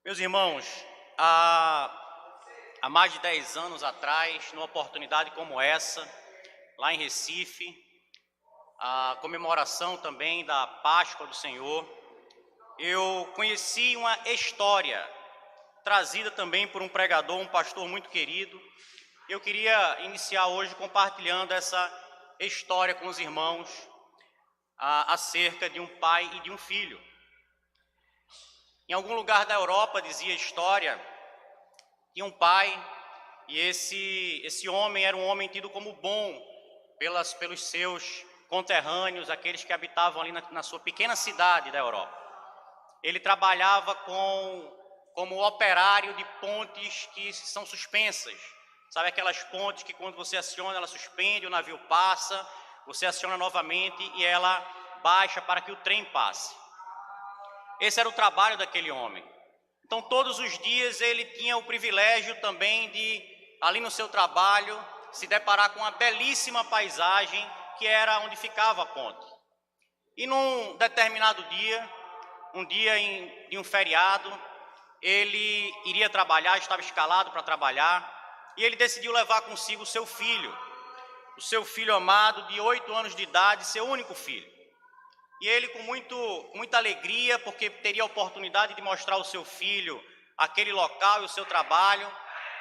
Meus irmãos, há mais de 10 anos atrás, numa oportunidade como essa, lá em Recife, a comemoração também da Páscoa do Senhor, eu conheci uma história trazida também por um pregador, um pastor muito querido. Eu queria iniciar hoje compartilhando essa história com os irmãos acerca de um pai e de um filho. Em algum lugar da Europa, dizia a história, tinha um pai e esse homem era um homem tido como bom pelos seus conterrâneos, aqueles que habitavam ali na sua pequena cidade da Europa. Ele trabalhava como operário de pontes que são suspensas. Sabe aquelas pontes que quando você aciona, ela suspende, o navio passa, você aciona novamente e ela baixa para que o trem passe. Esse era o trabalho daquele homem. Então, todos os dias ele tinha o privilégio também de, ali no seu trabalho, se deparar com uma belíssima paisagem que era onde ficava a ponte. E num determinado dia, um dia de um feriado, ele iria trabalhar, estava escalado para trabalhar, e ele decidiu levar consigo o seu filho amado de 8 anos de idade, seu único filho. E ele com muita alegria, porque teria a oportunidade de mostrar ao seu filho aquele local e o seu trabalho,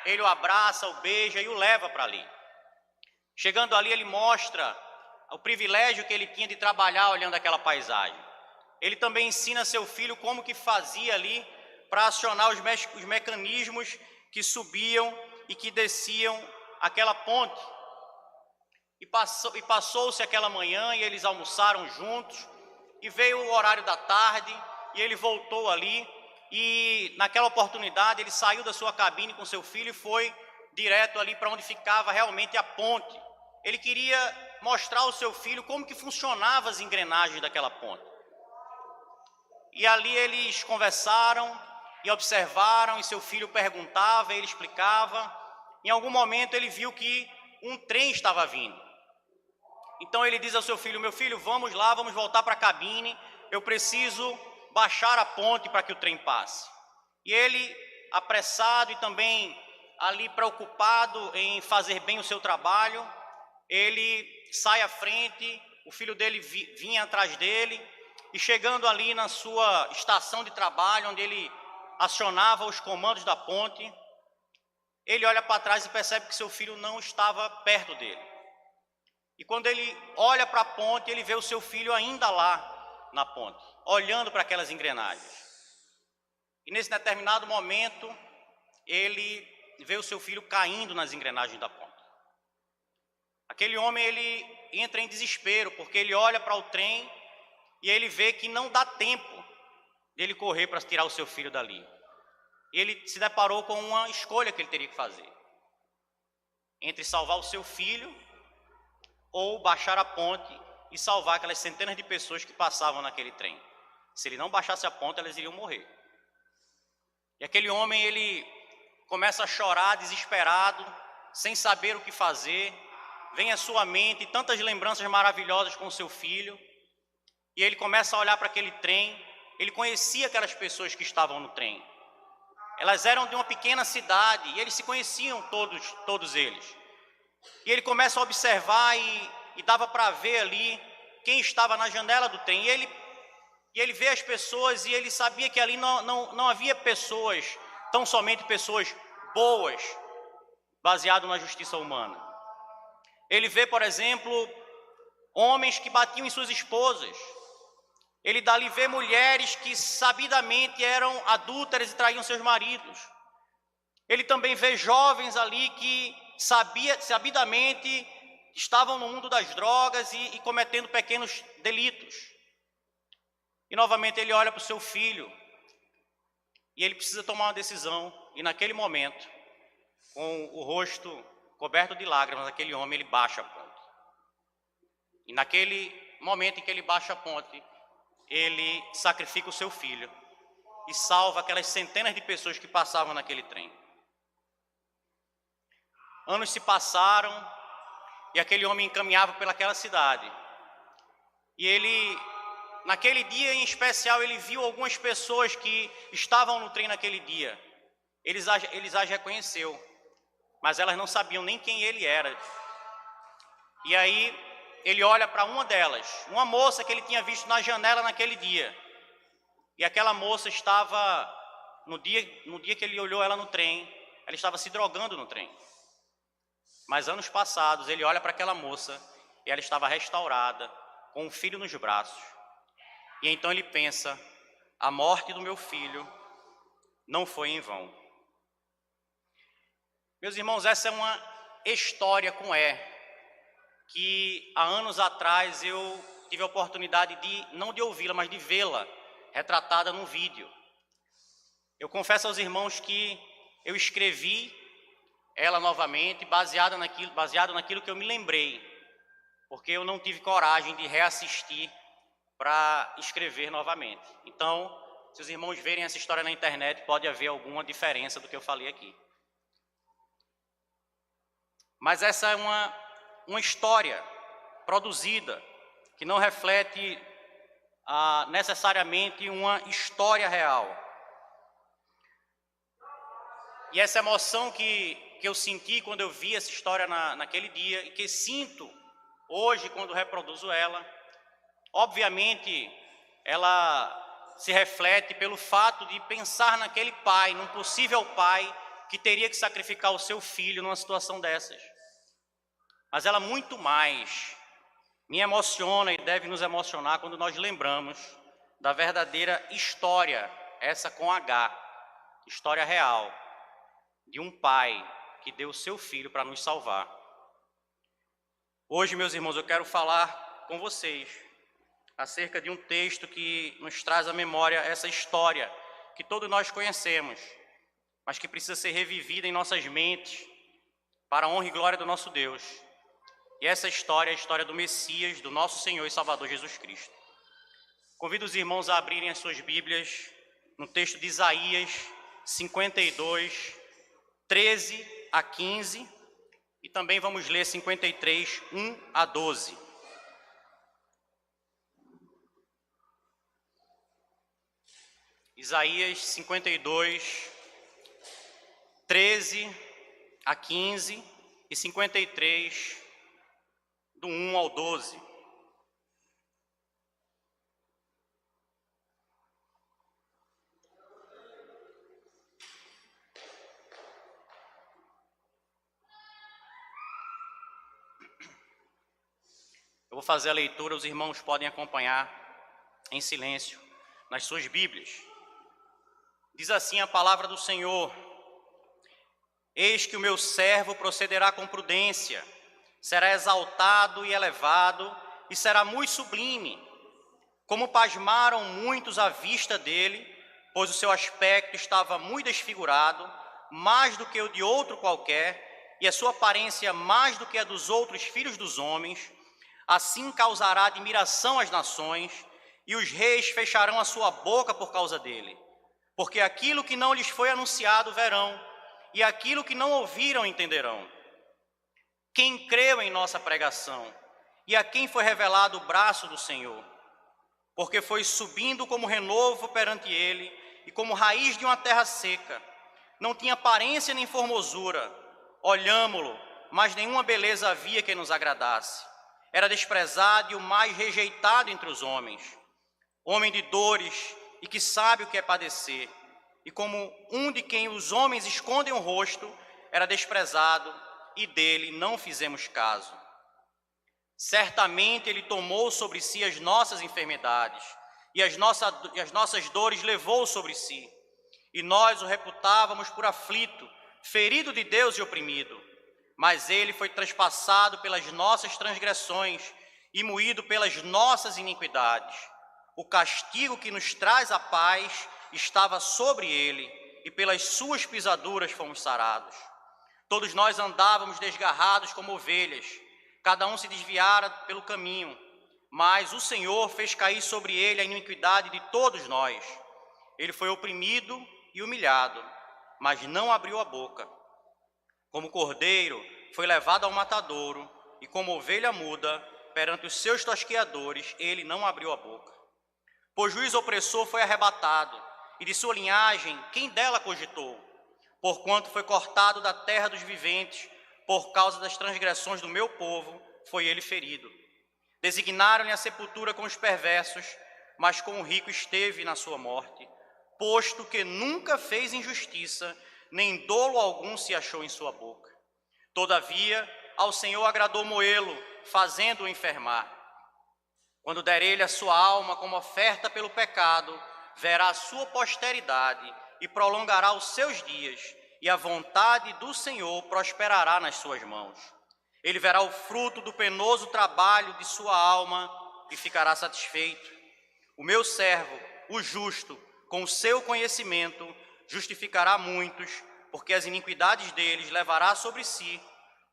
ele o abraça, o beija e o leva para ali. Chegando ali, ele mostra o privilégio que ele tinha de trabalhar olhando aquela paisagem. Ele também ensina seu filho como que fazia ali para acionar os mecanismos que subiam e que desciam aquela ponte. E passou-se aquela manhã e eles almoçaram juntos. E veio o horário da tarde e ele voltou ali e naquela oportunidade ele saiu da sua cabine com seu filho e foi direto ali para onde ficava realmente a ponte. Ele queria mostrar ao seu filho como que funcionavam as engrenagens daquela ponte. E ali eles conversaram e observaram e seu filho perguntava, ele explicava. Em algum momento ele viu que um trem estava vindo. Então ele diz ao seu filho: meu filho, vamos lá, vamos voltar para a cabine, eu preciso baixar a ponte para que o trem passe. E ele, apressado e também ali preocupado em fazer bem o seu trabalho, ele sai à frente, o filho dele vinha atrás dele, e chegando ali na sua estação de trabalho, onde ele acionava os comandos da ponte, ele olha para trás e percebe que seu filho não estava perto dele. E quando ele olha para a ponte, ele vê o seu filho ainda lá na ponte, olhando para aquelas engrenagens. E nesse determinado momento, ele vê o seu filho caindo nas engrenagens da ponte. Aquele homem, ele entra em desespero, porque ele olha para o trem e ele vê que não dá tempo dele correr para tirar o seu filho dali. E ele se deparou com uma escolha que ele teria que fazer. Entre salvar o seu filho ou baixar a ponte e salvar aquelas centenas de pessoas que passavam naquele trem. Se ele não baixasse a ponte, elas iriam morrer. E aquele homem, ele começa a chorar desesperado, sem saber o que fazer. Vem à sua mente tantas lembranças maravilhosas com o seu filho. E ele começa a olhar para aquele trem. Ele conhecia aquelas pessoas que estavam no trem. Elas eram de uma pequena cidade e eles se conheciam todos eles. E ele começa a observar e dava para ver ali quem estava na janela do trem. E ele vê as pessoas e ele sabia que ali não havia pessoas, tão somente pessoas boas, baseado na justiça humana. Ele vê, por exemplo, homens que batiam em suas esposas. Ele dali vê mulheres que sabidamente eram adúlteras e traíam seus maridos. Ele também vê jovens ali que sabidamente estavam no mundo das drogas e cometendo pequenos delitos. E novamente ele olha para o seu filho e ele precisa tomar uma decisão. E naquele momento, com o rosto coberto de lágrimas, aquele homem, ele baixa a ponte. E naquele momento em que ele baixa a ponte, ele sacrifica o seu filho e salva aquelas centenas de pessoas que passavam naquele trem. Anos se passaram e aquele homem encaminhava pelaquela cidade. E ele naquele dia em especial, ele viu algumas pessoas que estavam no trem naquele dia. Eles as reconheceu, mas elas não sabiam nem quem ele era. E aí ele olha para uma delas, uma moça que ele tinha visto na janela naquele dia. E aquela moça estava, no dia que ele olhou ela no trem, ela estava se drogando no trem. Mas anos passados, ele olha para aquela moça e ela estava restaurada, com um filho nos braços. E então ele pensa, a morte do meu filho não foi em vão. Meus irmãos, essa é uma história com que há anos atrás eu tive a oportunidade não de ouvi-la, mas de vê-la retratada num vídeo. Eu confesso aos irmãos que eu escrevi ela novamente, baseado naquilo que eu me lembrei, porque eu não tive coragem de reassistir para escrever novamente. Então, se os irmãos verem essa história na internet, pode haver alguma diferença do que eu falei aqui. Mas essa é uma história produzida, que não reflete necessariamente uma história real. E essa emoção que eu senti quando eu vi essa história naquele dia, e que sinto hoje quando reproduzo ela, obviamente ela se reflete pelo fato de pensar naquele pai, num possível pai que teria que sacrificar o seu filho numa situação dessas. Mas ela muito mais me emociona e deve nos emocionar quando nós lembramos da verdadeira história, essa com H, história real, de um pai que deu o seu filho para nos salvar. Hoje, meus irmãos, eu quero falar com vocês acerca de um texto que nos traz à memória essa história que todos nós conhecemos, mas que precisa ser revivida em nossas mentes para a honra e glória do nosso Deus. E essa história é a história do Messias, do nosso Senhor e Salvador Jesus Cristo. Convido os irmãos a abrirem as suas Bíblias no texto de Isaías 52, 13 a 15, e também vamos ler 53, 1 a 12. Isaías 52, 13 a 15 e 53, do 1 ao 12. Eu vou fazer a leitura, os irmãos podem acompanhar em silêncio nas suas Bíblias. Diz assim a palavra do Senhor: Eis que o meu servo procederá com prudência, será exaltado e elevado, e será muito sublime. Como pasmaram muitos à vista dele, pois o seu aspecto estava muito desfigurado, mais do que o de outro qualquer, e a sua aparência mais do que a dos outros filhos dos homens. Assim causará admiração às nações, e os reis fecharão a sua boca por causa dele. Porque aquilo que não lhes foi anunciado verão, e aquilo que não ouviram entenderão. Quem creu em nossa pregação, e a quem foi revelado o braço do Senhor? Porque foi subindo como renovo perante ele, e como raiz de uma terra seca. Não tinha aparência nem formosura. Olhámo-lo, mas nenhuma beleza havia que nos agradasse. Era desprezado e o mais rejeitado entre os homens. Homem de dores e que sabe o que é padecer. E como um de quem os homens escondem o rosto, era desprezado e dele não fizemos caso. Certamente ele tomou sobre si as nossas enfermidades e as nossas dores levou sobre si. E nós o reputávamos por aflito, ferido de Deus e oprimido. Mas ele foi traspassado pelas nossas transgressões e moído pelas nossas iniquidades. O castigo que nos traz a paz estava sobre ele, e pelas suas pisaduras fomos sarados. Todos nós andávamos desgarrados como ovelhas, cada um se desviara pelo caminho, mas o Senhor fez cair sobre ele a iniquidade de todos nós. Ele foi oprimido e humilhado, mas não abriu a boca. Como cordeiro foi levado ao matadouro, e como ovelha muda perante os seus tosqueadores, ele não abriu a boca. Pois juiz opressor foi arrebatado, e de sua linhagem quem dela cogitou? Porquanto foi cortado da terra dos viventes, por causa das transgressões do meu povo, foi ele ferido. Designaram-lhe a sepultura com os perversos, mas com o rico esteve na sua morte, posto que nunca fez injustiça, nem dolo algum se achou em sua boca. Todavia, ao Senhor agradou moê-lo, fazendo-o enfermar. Quando der ele a sua alma como oferta pelo pecado, verá a sua posteridade e prolongará os seus dias, e a vontade do Senhor prosperará nas suas mãos. Ele verá o fruto do penoso trabalho de sua alma e ficará satisfeito. O meu servo, o justo, com o seu conhecimento, justificará muitos, porque as iniquidades deles levará sobre si.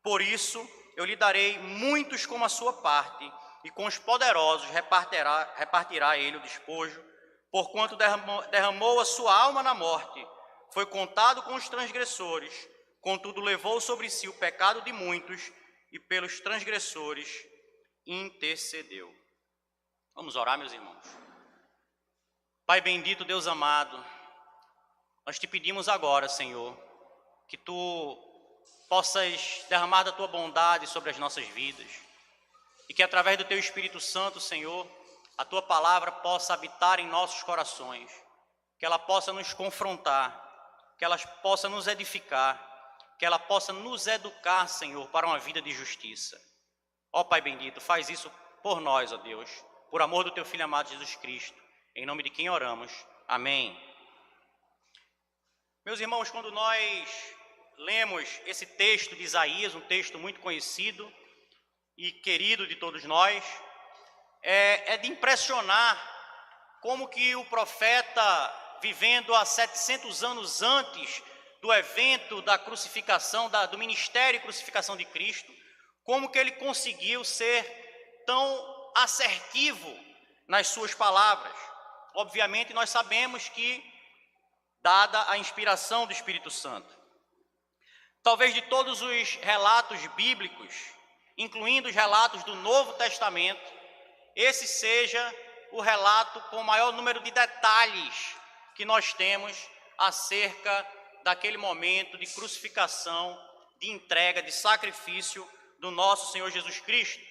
Por isso, eu lhe darei muitos como a sua parte, e com os poderosos repartirá ele o despojo, porquanto derramou a sua alma na morte, foi contado com os transgressores, contudo levou sobre si o pecado de muitos, e pelos transgressores intercedeu. Vamos orar, meus irmãos. Pai bendito, Deus amado, nós te pedimos agora, Senhor, que tu possas derramar da tua bondade sobre as nossas vidas, e que através do teu Espírito Santo, Senhor, a tua palavra possa habitar em nossos corações, que ela possa nos confrontar, que ela possa nos edificar, que ela possa nos educar, Senhor, para uma vida de justiça. Ó Pai bendito, faz isso por nós, ó Deus, por amor do teu Filho amado Jesus Cristo, em nome de quem oramos. Amém. Meus irmãos, quando nós lemos esse texto de Isaías, um texto muito conhecido e querido de todos nós, é de impressionar como que o profeta, vivendo há 700 anos antes do evento da crucificação, do ministério e crucificação de Cristo, como que ele conseguiu ser tão assertivo nas suas palavras. Obviamente, nós sabemos que, dada a inspiração do Espírito Santo. Talvez de todos os relatos bíblicos, incluindo os relatos do Novo Testamento, esse seja o relato com o maior número de detalhes que nós temos acerca daquele momento de crucificação, de entrega, de sacrifício do nosso Senhor Jesus Cristo.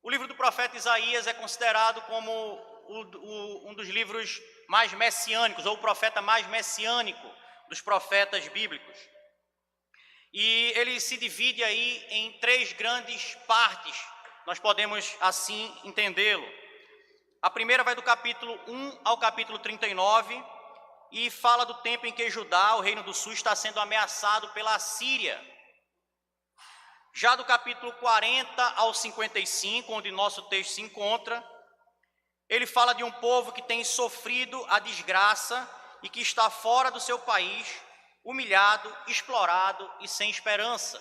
O livro do profeta Isaías é considerado como um dos livros mais messiânicos, ou o profeta mais messiânico dos profetas bíblicos. E ele se divide aí em 3 grandes partes, nós podemos assim entendê-lo. A primeira vai do capítulo 1 ao capítulo 39 e fala do tempo em que Judá, o reino do sul, está sendo ameaçado pela Assíria. Já do capítulo 40 ao 55, onde nosso texto se encontra, ele fala de um povo que tem sofrido a desgraça e que está fora do seu país, humilhado, explorado e sem esperança.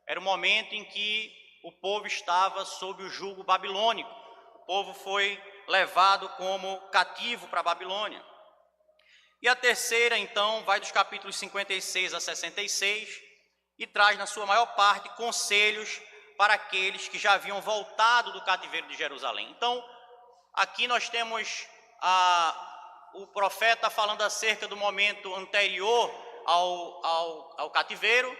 Era o momento em que o povo estava sob o jugo babilônico. O povo foi levado como cativo para a Babilônia. E a terceira, então, vai dos capítulos 56 a 66 e traz, na sua maior parte, conselhos para aqueles que já haviam voltado do cativeiro de Jerusalém. Então, aqui nós temos o profeta falando acerca do momento anterior ao cativeiro,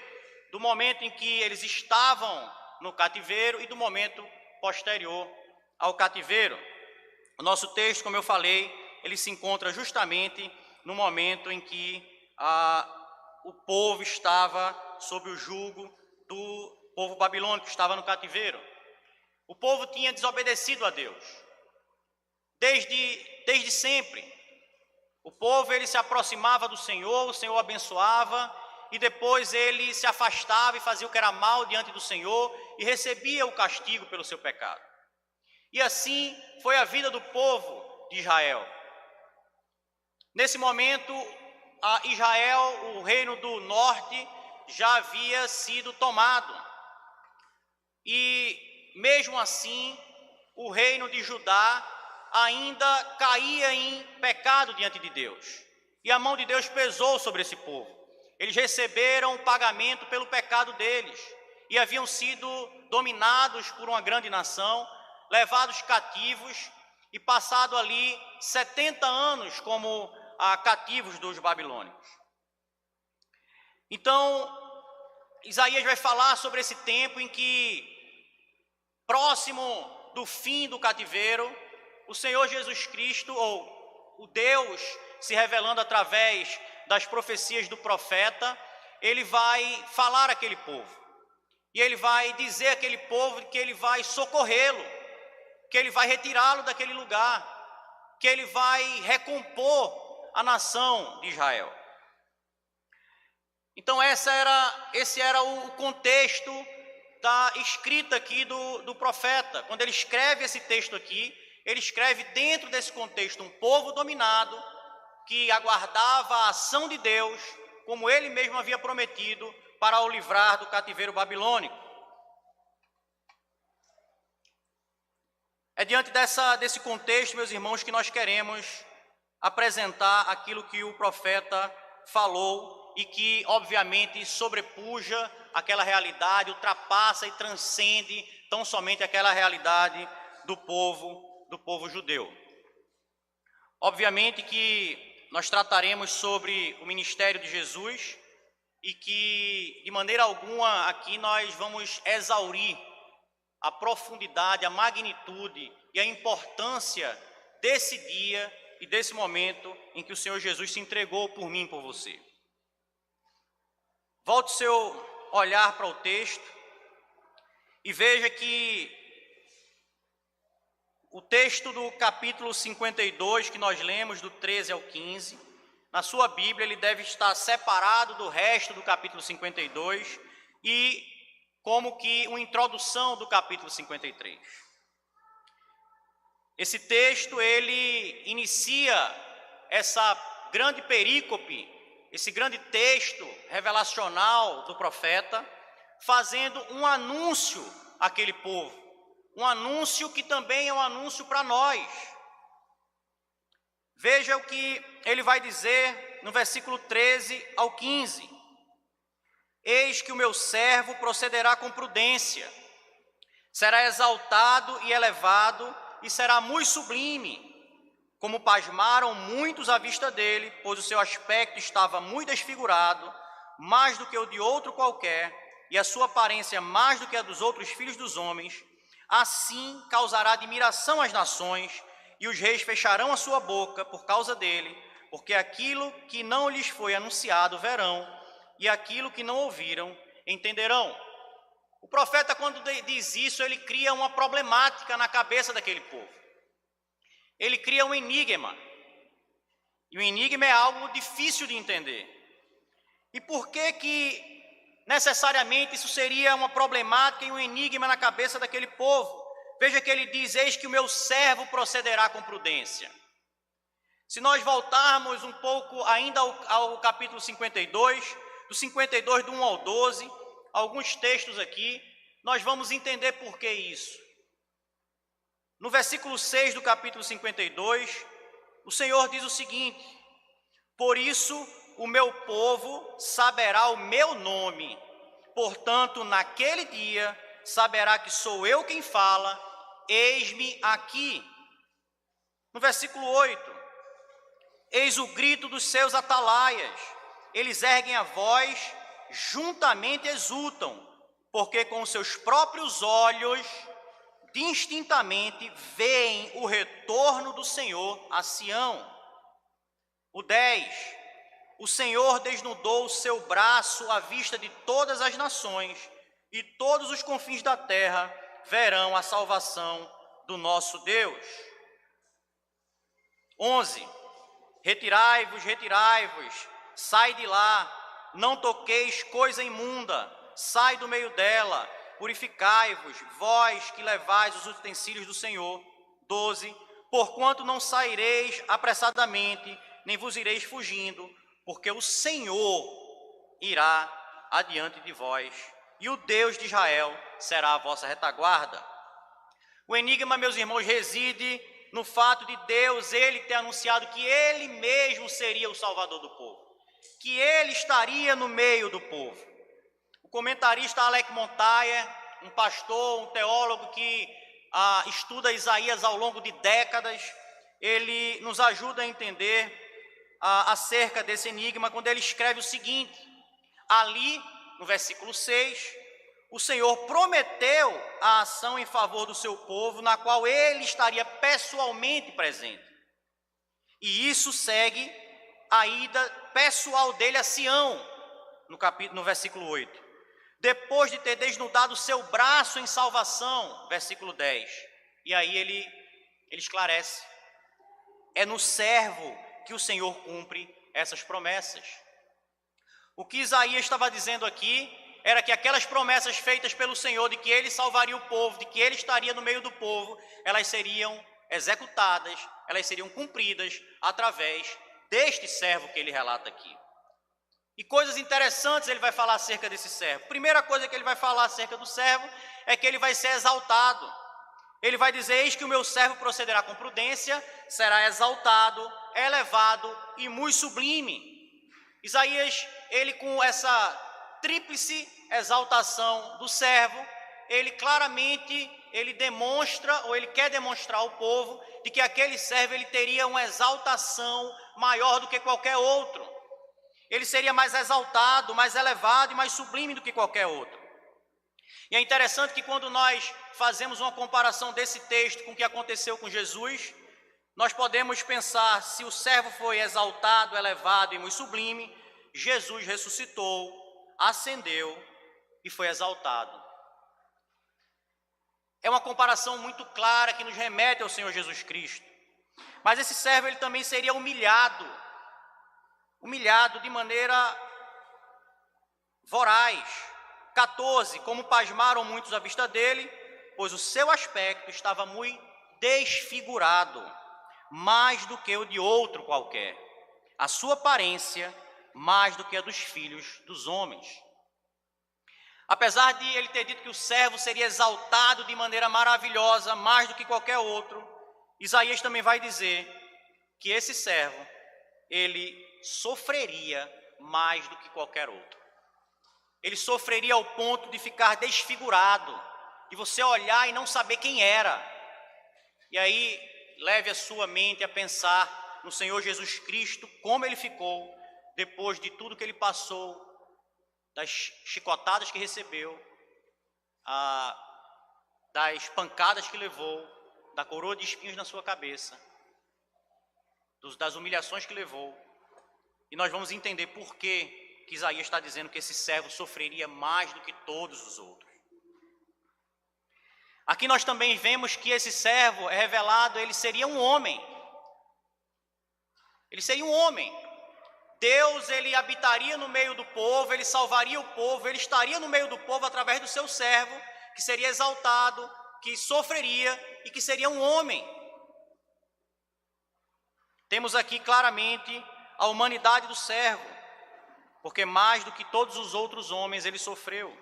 do momento em que eles estavam no cativeiro e do momento posterior ao cativeiro. O nosso texto, como eu falei, ele se encontra justamente no momento em que o povo estava sob o jugo do povo babilônico, que estava no cativeiro. O povo tinha desobedecido a Deus, desde sempre. O povo, ele se aproximava do Senhor, o Senhor abençoava, e depois ele se afastava e fazia o que era mal diante do Senhor e recebia o castigo pelo seu pecado. E assim foi a vida do povo de Israel. Nesse momento, Israel, o reino do norte, já havia sido tomado. E mesmo assim, o reino de Judá ainda caía em pecado diante de Deus. E a mão de Deus pesou sobre esse povo. Eles receberam o pagamento pelo pecado deles e haviam sido dominados por uma grande nação, levados cativos, e passado ali 70 anos como cativos dos babilônicos. Então, Isaías vai falar sobre esse tempo em que, próximo do fim do cativeiro, o Senhor Jesus Cristo, ou o Deus se revelando através das profecias do profeta, ele vai falar àquele povo. E ele vai dizer àquele povo que ele vai socorrê-lo, que ele vai retirá-lo daquele lugar, que ele vai recompor a nação de Israel. Então esse era o contexto da escrita aqui do profeta. Quando ele escreve esse texto aqui, ele escreve dentro desse contexto um povo dominado que aguardava a ação de Deus, como ele mesmo havia prometido, para o livrar do cativeiro babilônico. É diante desse contexto, meus irmãos, que nós queremos apresentar aquilo que o profeta falou e que, obviamente, sobrepuja aquela realidade, ultrapassa e transcende tão somente aquela realidade do povo judeu. Obviamente que nós trataremos sobre o ministério de Jesus e que, de maneira alguma, aqui nós vamos exaurir a profundidade, a magnitude e a importância desse dia e desse momento em que o Senhor Jesus se entregou por mim e por você. Volte seu olhar para o texto e veja que o texto do capítulo 52, que nós lemos, do 13 ao 15, na sua Bíblia ele deve estar separado do resto do capítulo 52 e como que uma introdução do capítulo 53. Esse texto, ele inicia essa grande perícope, esse grande texto revelacional do profeta, fazendo um anúncio àquele povo, um anúncio que também é um anúncio para nós. Veja o que ele vai dizer no versículo 13 ao 15. Eis que o meu servo procederá com prudência, será exaltado e elevado, e será muito sublime, como pasmaram muitos à vista dele, pois o seu aspecto estava muito desfigurado, mais do que o de outro qualquer, e a sua aparência mais do que a dos outros filhos dos homens. Assim causará admiração às nações, e os reis fecharão a sua boca por causa dele, porque aquilo que não lhes foi anunciado verão, e aquilo que não ouviram entenderão. O profeta, quando diz isso, ele cria uma problemática na cabeça daquele povo. Ele cria um enigma. E o enigma é algo difícil de entender. E por que necessariamente isso seria uma problemática e um enigma na cabeça daquele povo? Veja que ele diz: eis que o meu servo procederá com prudência. Se nós voltarmos um pouco ainda ao capítulo 52, do 52, do 1 ao 12, alguns textos aqui, nós vamos entender por que isso. No versículo 6 do capítulo 52, o Senhor diz o seguinte: por isso o meu povo saberá o meu nome, portanto, naquele dia saberá que sou eu quem fala, eis-me aqui. No versículo 8, eis o grito dos seus atalaias, eles erguem a voz, juntamente exultam, porque com os seus próprios olhos, distintamente, veem o retorno do Senhor a Sião. O 10, o Senhor desnudou o seu braço à vista de todas as nações, e todos os confins da terra verão a salvação do nosso Deus. 11, retirai-vos, retirai-vos, sai de lá, não toqueis coisa imunda, sai do meio dela, purificai-vos, vós que levais os utensílios do Senhor. 12, porquanto não saireis apressadamente, nem vos ireis fugindo, porque o Senhor irá adiante de vós, e o Deus de Israel será a vossa retaguarda. O enigma, meus irmãos, reside no fato de Deus, ele ter anunciado que ele mesmo seria o Salvador do povo, que ele estaria no meio do povo. O comentarista Alec Motyer, um pastor, um teólogo que estuda Isaías ao longo de décadas, ele nos ajuda a entender acerca desse enigma, quando ele escreve o seguinte: ali, no versículo 6, o Senhor prometeu a ação em favor do seu povo, na qual ele estaria pessoalmente presente. E isso segue a ida pessoal dele a Sião, no versículo 8. Depois de ter desnudado o seu braço em salvação, versículo 10. E aí ele esclarece: é no servo que o Senhor cumpre essas promessas. O que Isaías estava dizendo aqui era que aquelas promessas feitas pelo Senhor, de que ele salvaria o povo, de que ele estaria no meio do povo, elas seriam executadas, elas seriam cumpridas através deste servo que ele relata aqui. E coisas interessantes ele vai falar acerca desse servo. Primeira coisa que ele vai falar acerca do servo é que ele vai ser exaltado. Ele vai dizer: eis que o meu servo procederá com prudência, será exaltado, elevado e muito sublime. Isaías, ele com essa tríplice exaltação do servo, ele claramente, ele demonstra, ou ele quer demonstrar ao povo, de que aquele servo ele teria uma exaltação maior do que qualquer outro. Ele seria mais exaltado, mais elevado e mais sublime do que qualquer outro. E é interessante que quando nós fazemos uma comparação desse texto com o que aconteceu com Jesus, nós podemos pensar: se o servo foi exaltado, elevado e muito sublime, Jesus ressuscitou, ascendeu e foi exaltado. É uma comparação muito clara que nos remete ao Senhor Jesus Cristo. Mas esse servo ele também seria humilhado de maneira voraz. 14, como pasmaram muitos à vista dele, pois o seu aspecto estava muito desfigurado, mais do que o de outro qualquer. A sua aparência, mais do que a dos filhos dos homens. Apesar de ele ter dito que o servo seria exaltado de maneira maravilhosa, mais do que qualquer outro, Isaías também vai dizer que esse servo, ele sofreria mais do que qualquer outro. Ele sofreria ao ponto de ficar desfigurado, de você olhar e não saber quem era. E aí, leve a sua mente a pensar no Senhor Jesus Cristo, como ele ficou depois de tudo que ele passou, das chicotadas que recebeu, das pancadas que levou, da coroa de espinhos na sua cabeça, das humilhações que levou. E nós vamos entender por que Isaías está dizendo que esse servo sofreria mais do que todos os outros. Aqui nós também vemos que esse servo é revelado, ele seria um homem. Ele seria um homem. Deus, ele habitaria no meio do povo, ele salvaria o povo, ele estaria no meio do povo através do seu servo, que seria exaltado, que sofreria e que seria um homem. Temos aqui claramente a humanidade do servo, porque mais do que todos os outros homens ele sofreu.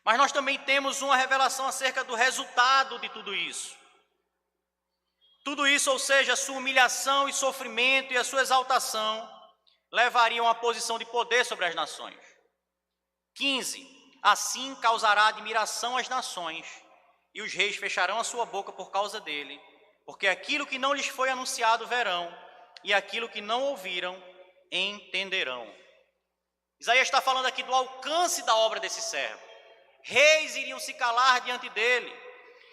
Mas nós também temos uma revelação acerca do resultado de tudo isso. Tudo isso, ou seja, a sua humilhação e sofrimento e a sua exaltação, levariam a posição de poder sobre as nações. 15. Assim causará admiração às nações, e os reis fecharão a sua boca por causa dele, porque aquilo que não lhes foi anunciado verão, e aquilo que não ouviram entenderão. Isaías está falando aqui do alcance da obra desse servo. Reis iriam se calar diante dele.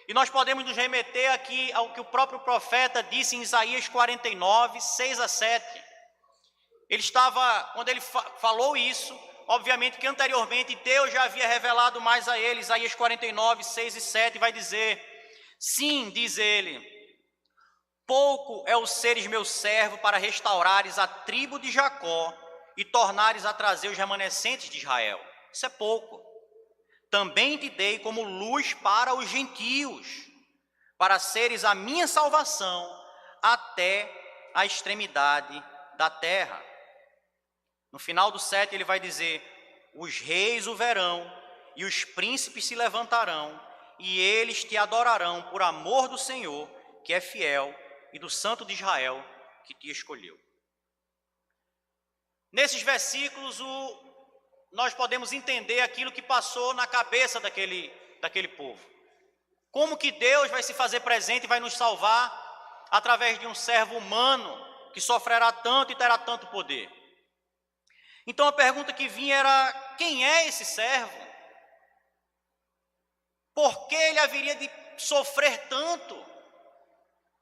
E nós podemos nos remeter aqui ao que o próprio profeta disse em Isaías 49, 6 a 7. Quando ele falou isso, obviamente que anteriormente Deus já havia revelado mais a ele. Isaías 49, 6 e 7 vai dizer: sim, diz ele, pouco é o seres meu servo para restaurares a tribo de Jacó e tornares a trazer os remanescentes de Israel. Isso é pouco. Também te dei como luz para os gentios, para seres a minha salvação até a extremidade da terra. No final do 7 ele vai dizer: os reis o verão e os príncipes se levantarão e eles te adorarão por amor do Senhor, que é fiel, e do Santo de Israel, que te escolheu. Nesses versículos, nós podemos entender aquilo que passou na cabeça daquele povo. Como que Deus vai se fazer presente e vai nos salvar através de um servo humano que sofrerá tanto e terá tanto poder? Então a pergunta que vinha era: quem é esse servo? Por que ele haveria de sofrer tanto?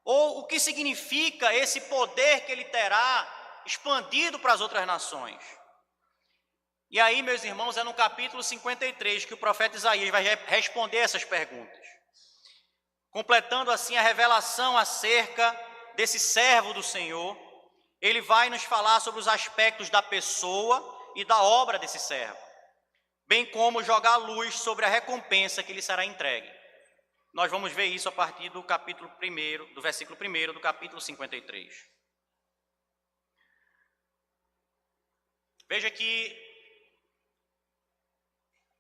Ou o que significa esse poder que ele terá expandido para as outras nações? E aí, meus irmãos, é no capítulo 53 que o profeta Isaías vai responder essas perguntas, completando assim a revelação acerca desse servo do Senhor. Ele vai nos falar sobre os aspectos da pessoa e da obra desse servo, bem como jogar luz sobre a recompensa que lhe será entregue. Nós vamos ver isso a partir do capítulo 1, do versículo 1 do capítulo 53. Veja que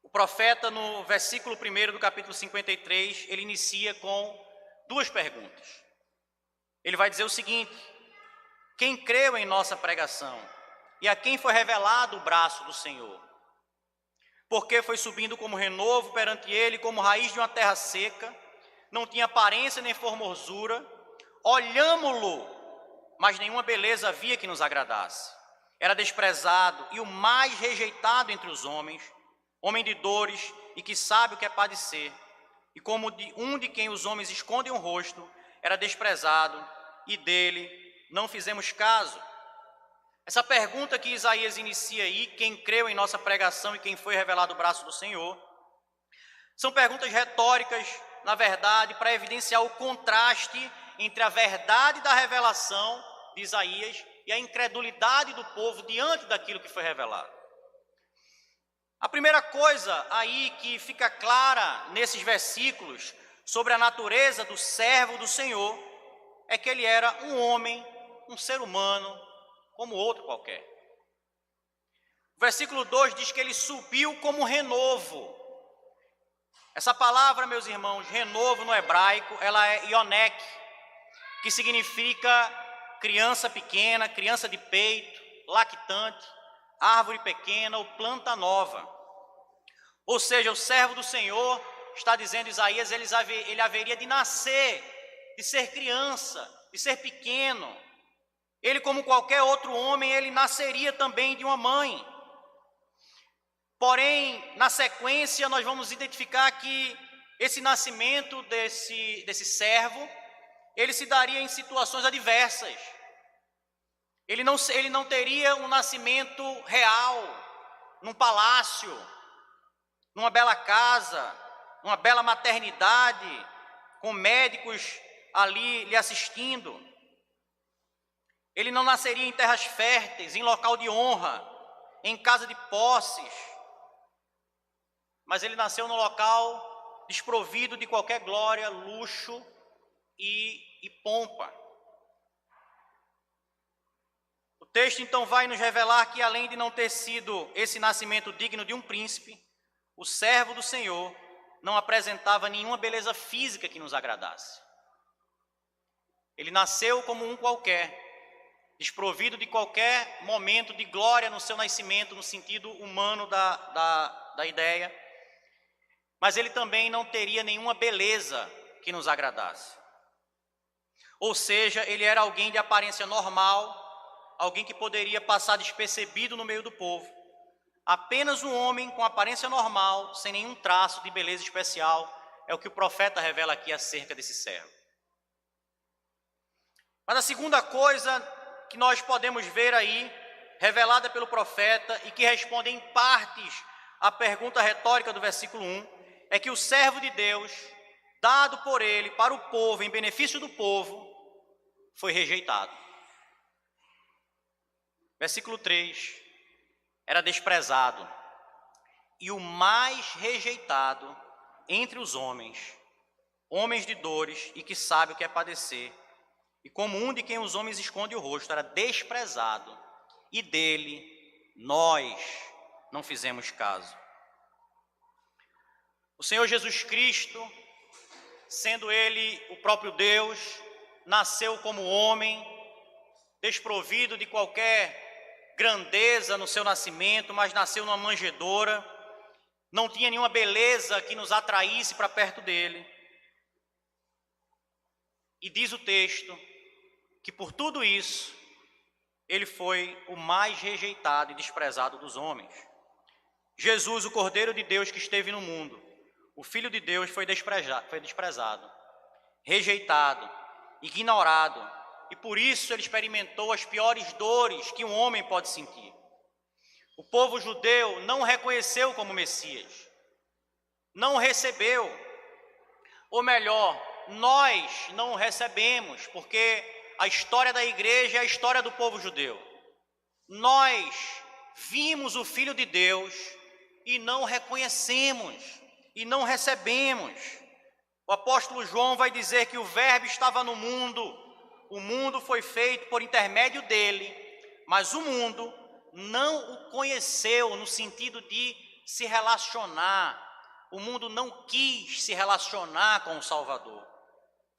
o profeta, no versículo 1 do capítulo 53, ele inicia com duas perguntas. Ele vai dizer o seguinte: quem creu em nossa pregação e a quem foi revelado o braço do Senhor? Porque foi subindo como renovo perante ele, como raiz de uma terra seca, não tinha aparência nem formosura, olhámo-lo, mas nenhuma beleza havia que nos agradasse. Era desprezado e o mais rejeitado entre os homens, homem de dores e que sabe o que é padecer, e como de quem os homens escondem o rosto, era desprezado e dele não fizemos caso. Essa pergunta que Isaías inicia aí, quem creu em nossa pregação e quem foi revelado o braço do Senhor, são perguntas retóricas, na verdade, para evidenciar o contraste entre a verdade da revelação de Isaías e a incredulidade do povo diante daquilo que foi revelado. A primeira coisa aí que fica clara nesses versículos sobre a natureza do servo do Senhor é que ele era um homem, um ser humano, como outro qualquer. O versículo 2 diz que ele subiu como renovo. Essa palavra, meus irmãos, renovo no hebraico, ela é ionek, que significa criança pequena, criança de peito, lactante, árvore pequena ou planta nova. Ou seja, o servo do Senhor, está dizendo Isaías, ele haveria de nascer, de ser criança, de ser pequeno. Ele, como qualquer outro homem, ele nasceria também de uma mãe. Porém, na sequência, nós vamos identificar que esse nascimento desse servo, ele se daria em situações adversas. Ele não teria um nascimento real, num palácio, numa bela casa, numa bela maternidade, com médicos ali lhe assistindo. Ele não nasceria em terras férteis, em local de honra, em casa de posses, mas ele nasceu num local desprovido de qualquer glória, luxo e pompa. O texto então vai nos revelar que, além de não ter sido esse nascimento digno de um príncipe, o servo do Senhor não apresentava nenhuma beleza física que nos agradasse. Ele nasceu como um qualquer, desprovido de qualquer momento de glória no seu nascimento, no sentido humano da ideia, mas ele também não teria nenhuma beleza que nos agradasse. Ou seja, ele era alguém de aparência normal, alguém que poderia passar despercebido no meio do povo. Apenas um homem com aparência normal, sem nenhum traço de beleza especial, é o que o profeta revela aqui acerca desse servo. Mas a segunda coisa que nós podemos ver aí, revelada pelo profeta e que responde em partes à pergunta retórica do versículo 1, é que o servo de Deus, dado por ele para o povo, em benefício do povo, foi rejeitado. Versículo 3, era desprezado e o mais rejeitado entre os homens, homens de dores e que sabe o que é padecer, e como um de quem os homens escondem o rosto, era desprezado, e dele nós não fizemos caso. O Senhor Jesus Cristo, sendo Ele o próprio Deus, nasceu como homem, desprovido de qualquer grandeza no seu nascimento, mas nasceu numa manjedoura, não tinha nenhuma beleza que nos atraísse para perto dele, E diz o texto que por tudo isso, ele foi o mais rejeitado e desprezado dos homens. Jesus, o Cordeiro de Deus que esteve no mundo, o Filho de Deus foi desprezado, rejeitado, ignorado, e por isso ele experimentou as piores dores que um homem pode sentir. O povo judeu não o reconheceu como Messias, não o recebeu, ou melhor, nós não o recebemos, porque a história da igreja é a história do povo judeu. Nós vimos o Filho de Deus e não o reconhecemos, e não recebemos. O apóstolo João vai dizer que o Verbo estava no mundo, o mundo foi feito por intermédio dele, mas o mundo não o conheceu no sentido de se relacionar. O mundo não quis se relacionar com o Salvador.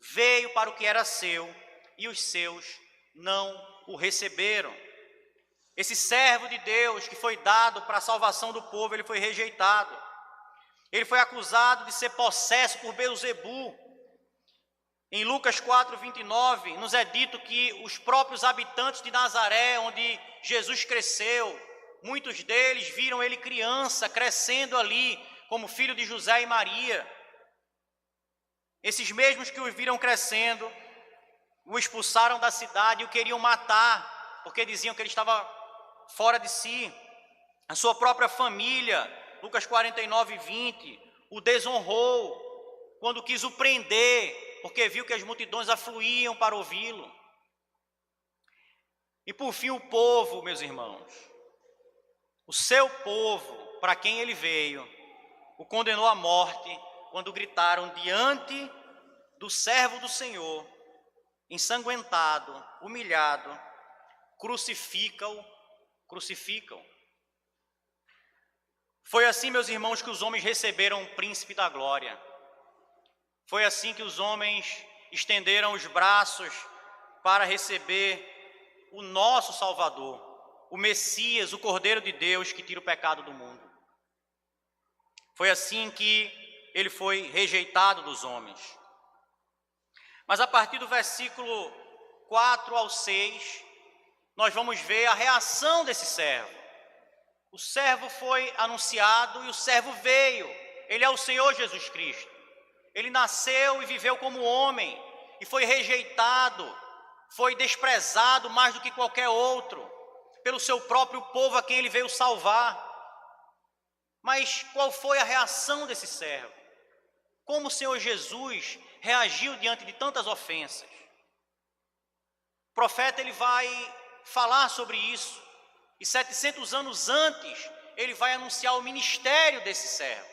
Veio para o que era seu e os seus não o receberam. Esse servo de Deus que foi dado para a salvação do povo, ele foi rejeitado. Ele foi acusado de ser possesso por Beelzebu. Em Lucas 4:29, nos é dito que os próprios habitantes de Nazaré, onde Jesus cresceu, muitos deles viram ele criança, crescendo ali, como filho de José e Maria. Esses mesmos que o viram crescendo, o expulsaram da cidade e o queriam matar, porque diziam que ele estava fora de si. A sua própria família, Lucas 49:20, o desonrou quando quis o prender, porque viu que as multidões afluíam para ouvi-lo. E por fim o povo, meus irmãos, o seu povo, para quem ele veio, o condenou à morte quando gritaram diante do servo do Senhor, ensanguentado, humilhado: crucifica-o, crucificam. Foi assim, meus irmãos, que os homens receberam o príncipe da glória. Foi assim que os homens estenderam os braços para receber o nosso Salvador, o Messias, o Cordeiro de Deus que tira o pecado do mundo. Foi assim que ele foi rejeitado dos homens. Mas a partir do versículo 4 ao 6, nós vamos ver a reação desse servo. O servo foi anunciado e o servo veio. Ele é o Senhor Jesus Cristo. Ele nasceu e viveu como homem e foi rejeitado, foi desprezado mais do que qualquer outro, pelo seu próprio povo a quem ele veio salvar. Mas qual foi a reação desse servo? Como o Senhor Jesus reagiu diante de tantas ofensas? O profeta ele vai falar sobre isso, e 700 anos antes ele vai anunciar o ministério desse servo.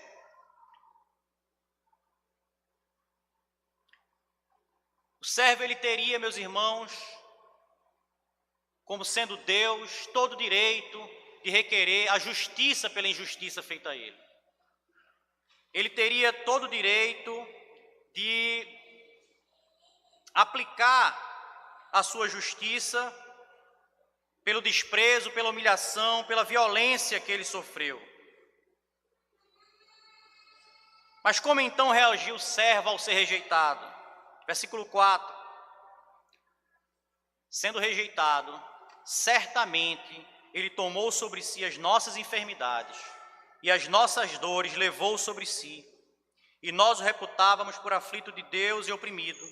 O servo ele teria, meus irmãos, como sendo Deus, todo o direito de requerer a justiça pela injustiça feita a ele. Ele teria todo o direito de aplicar a sua justiça pelo desprezo, pela humilhação, pela violência que ele sofreu. Mas como então reagiu o servo ao ser rejeitado? Versículo 4. Sendo rejeitado, certamente ele tomou sobre si as nossas enfermidades e as nossas dores levou sobre si. E nós o reputávamos por aflito de Deus e oprimido,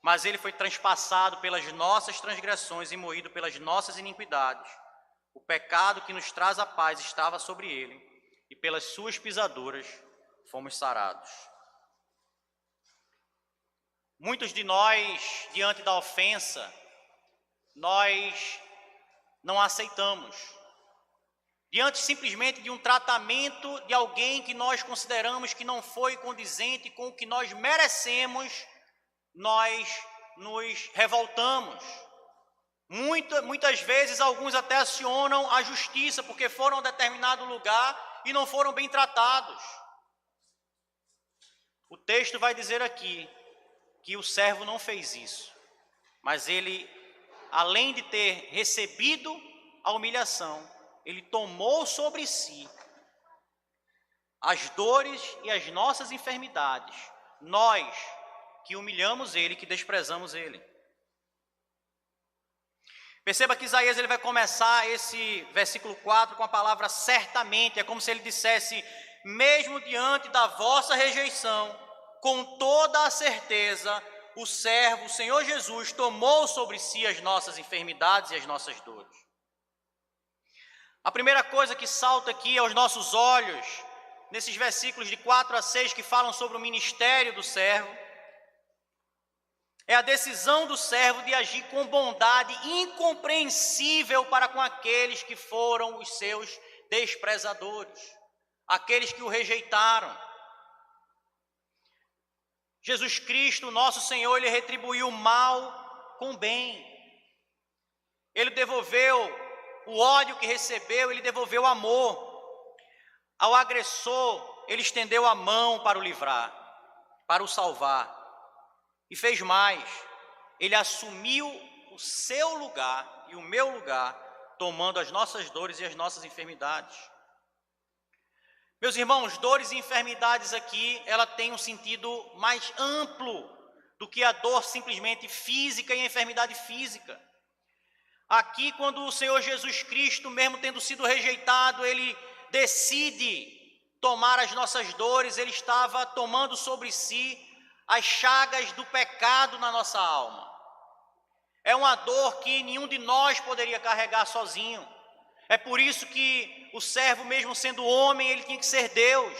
mas ele foi transpassado pelas nossas transgressões e moído pelas nossas iniquidades. O pecado que nos traz a paz estava sobre ele, e pelas suas pisaduras fomos sarados. Muitos de nós, diante da ofensa, nós não aceitamos. Diante simplesmente de um tratamento de alguém que nós consideramos que não foi condizente com o que nós merecemos, nós nos revoltamos. Muitas vezes alguns até acionam a justiça porque foram a determinado lugar e não foram bem tratados. O texto vai dizer aqui que o servo não fez isso, mas ele, além de ter recebido a humilhação, ele tomou sobre si as dores e as nossas enfermidades. Nós que humilhamos ele, que desprezamos ele. Perceba que Isaías ele vai começar esse versículo 4 com a palavra certamente. É como se ele dissesse: mesmo diante da vossa rejeição, com toda a certeza, o servo, o Senhor Jesus, tomou sobre si as nossas enfermidades e as nossas dores. A primeira coisa que salta aqui aos nossos olhos, nesses versículos de 4 a 6 que falam sobre o ministério do servo, é a decisão do servo de agir com bondade incompreensível para com aqueles que foram os seus desprezadores, aqueles que o rejeitaram. Jesus Cristo, nosso Senhor, ele retribuiu o mal com bem. Ele devolveu o ódio que recebeu, ele devolveu o amor. Ao agressor, ele estendeu a mão para o livrar, para o salvar. E fez mais, ele assumiu o seu lugar e o meu lugar, tomando as nossas dores e as nossas enfermidades. Meus irmãos, dores e enfermidades aqui, ela tem um sentido mais amplo do que a dor simplesmente física e a enfermidade física. Aqui, quando o Senhor Jesus Cristo, mesmo tendo sido rejeitado, ele decide tomar as nossas dores, ele estava tomando sobre si as chagas do pecado na nossa alma. É uma dor que nenhum de nós poderia carregar sozinho. É por isso que o servo, mesmo sendo homem, ele tinha que ser Deus.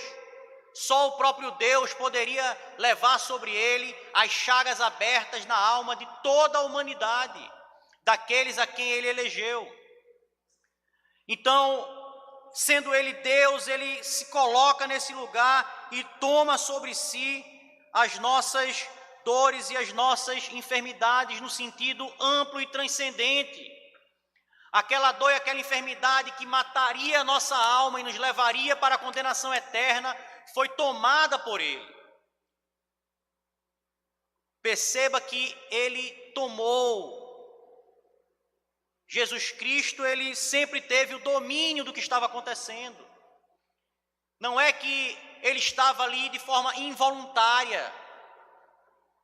Só o próprio Deus poderia levar sobre ele as chagas abertas na alma de toda a humanidade, daqueles a quem ele elegeu. Então, sendo ele Deus, ele se coloca nesse lugar e toma sobre si as nossas dores e as nossas enfermidades no sentido amplo e transcendente. Aquela dor e aquela enfermidade que mataria a nossa alma e nos levaria para a condenação eterna foi tomada por ele. Perceba que ele tomou. Jesus Cristo, ele sempre teve o domínio do que estava acontecendo. Não é que ele estava ali de forma involuntária.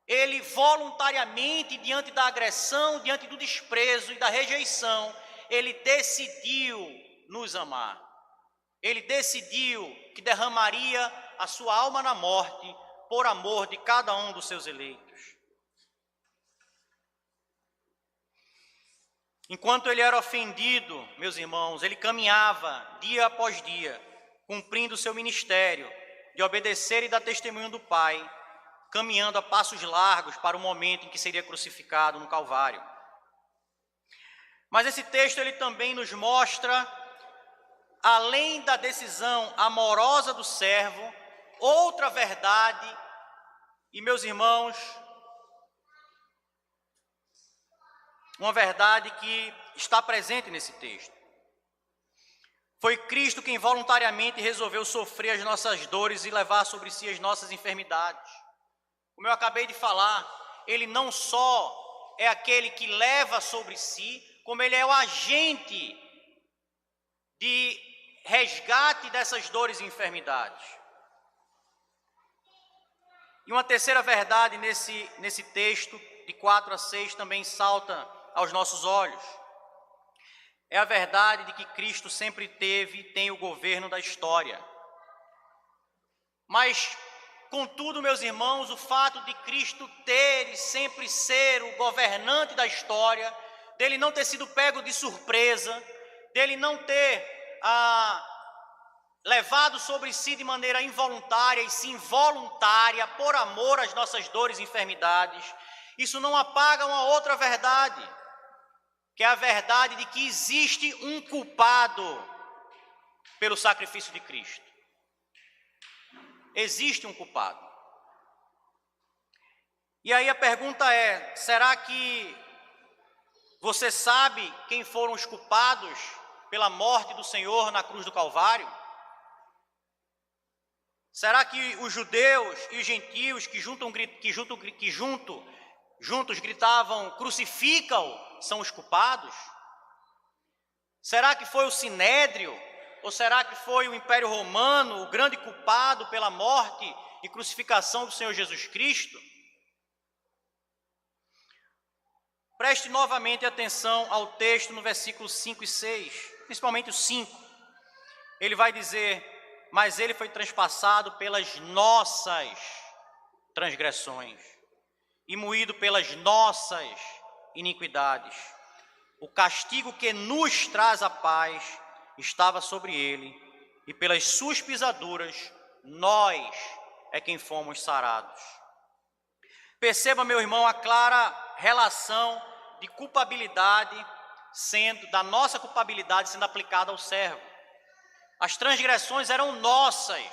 Ele voluntariamente, diante da agressão, diante do desprezo e da rejeição, ele decidiu nos amar. Ele decidiu que derramaria a sua alma na morte por amor de cada um dos seus eleitos. Enquanto ele era ofendido, meus irmãos, ele caminhava dia após dia, cumprindo o seu ministério de obedecer e dar testemunho do Pai, caminhando a passos largos para o momento em que seria crucificado no Calvário. Mas esse texto ele também nos mostra, além da decisão amorosa do servo, outra verdade, e meus irmãos, uma verdade que está presente nesse texto. Foi Cristo quem voluntariamente resolveu sofrer as nossas dores e levar sobre si as nossas enfermidades. Como eu acabei de falar, ele não só é aquele que leva sobre si, como ele é o agente de resgate dessas dores e enfermidades. E uma terceira verdade nesse texto, de 4 a 6, também salta aos nossos olhos. É a verdade de que Cristo sempre teve e tem o governo da história. Mas, contudo, meus irmãos, o fato de Cristo ter e sempre ser o governante da história, dele não ter sido pego de surpresa, dele não ter levado sobre si de maneira involuntária e sim voluntária, por amor às nossas dores e enfermidades, isso não apaga uma outra verdade, que é a verdade de que existe um culpado pelo sacrifício de Cristo. Existe um culpado. E aí a pergunta é, será que você sabe quem foram os culpados pela morte do Senhor na cruz do Calvário? Será que os judeus e os gentios que juntos gritavam crucifica-o são os culpados? Será que foi o Sinédrio? Ou será que foi o Império Romano o grande culpado pela morte e crucificação do Senhor Jesus Cristo? Preste novamente atenção ao texto no versículo 5 e 6, principalmente o 5. Ele vai dizer: mas ele foi transpassado pelas nossas transgressões e moído pelas nossas iniquidades. O castigo que nos traz a paz estava sobre ele, e pelas suas pisaduras nós é quem fomos sarados. Perceba, meu irmão, a clara relação de culpabilidade da nossa culpabilidade sendo aplicada ao servo. As transgressões eram nossas,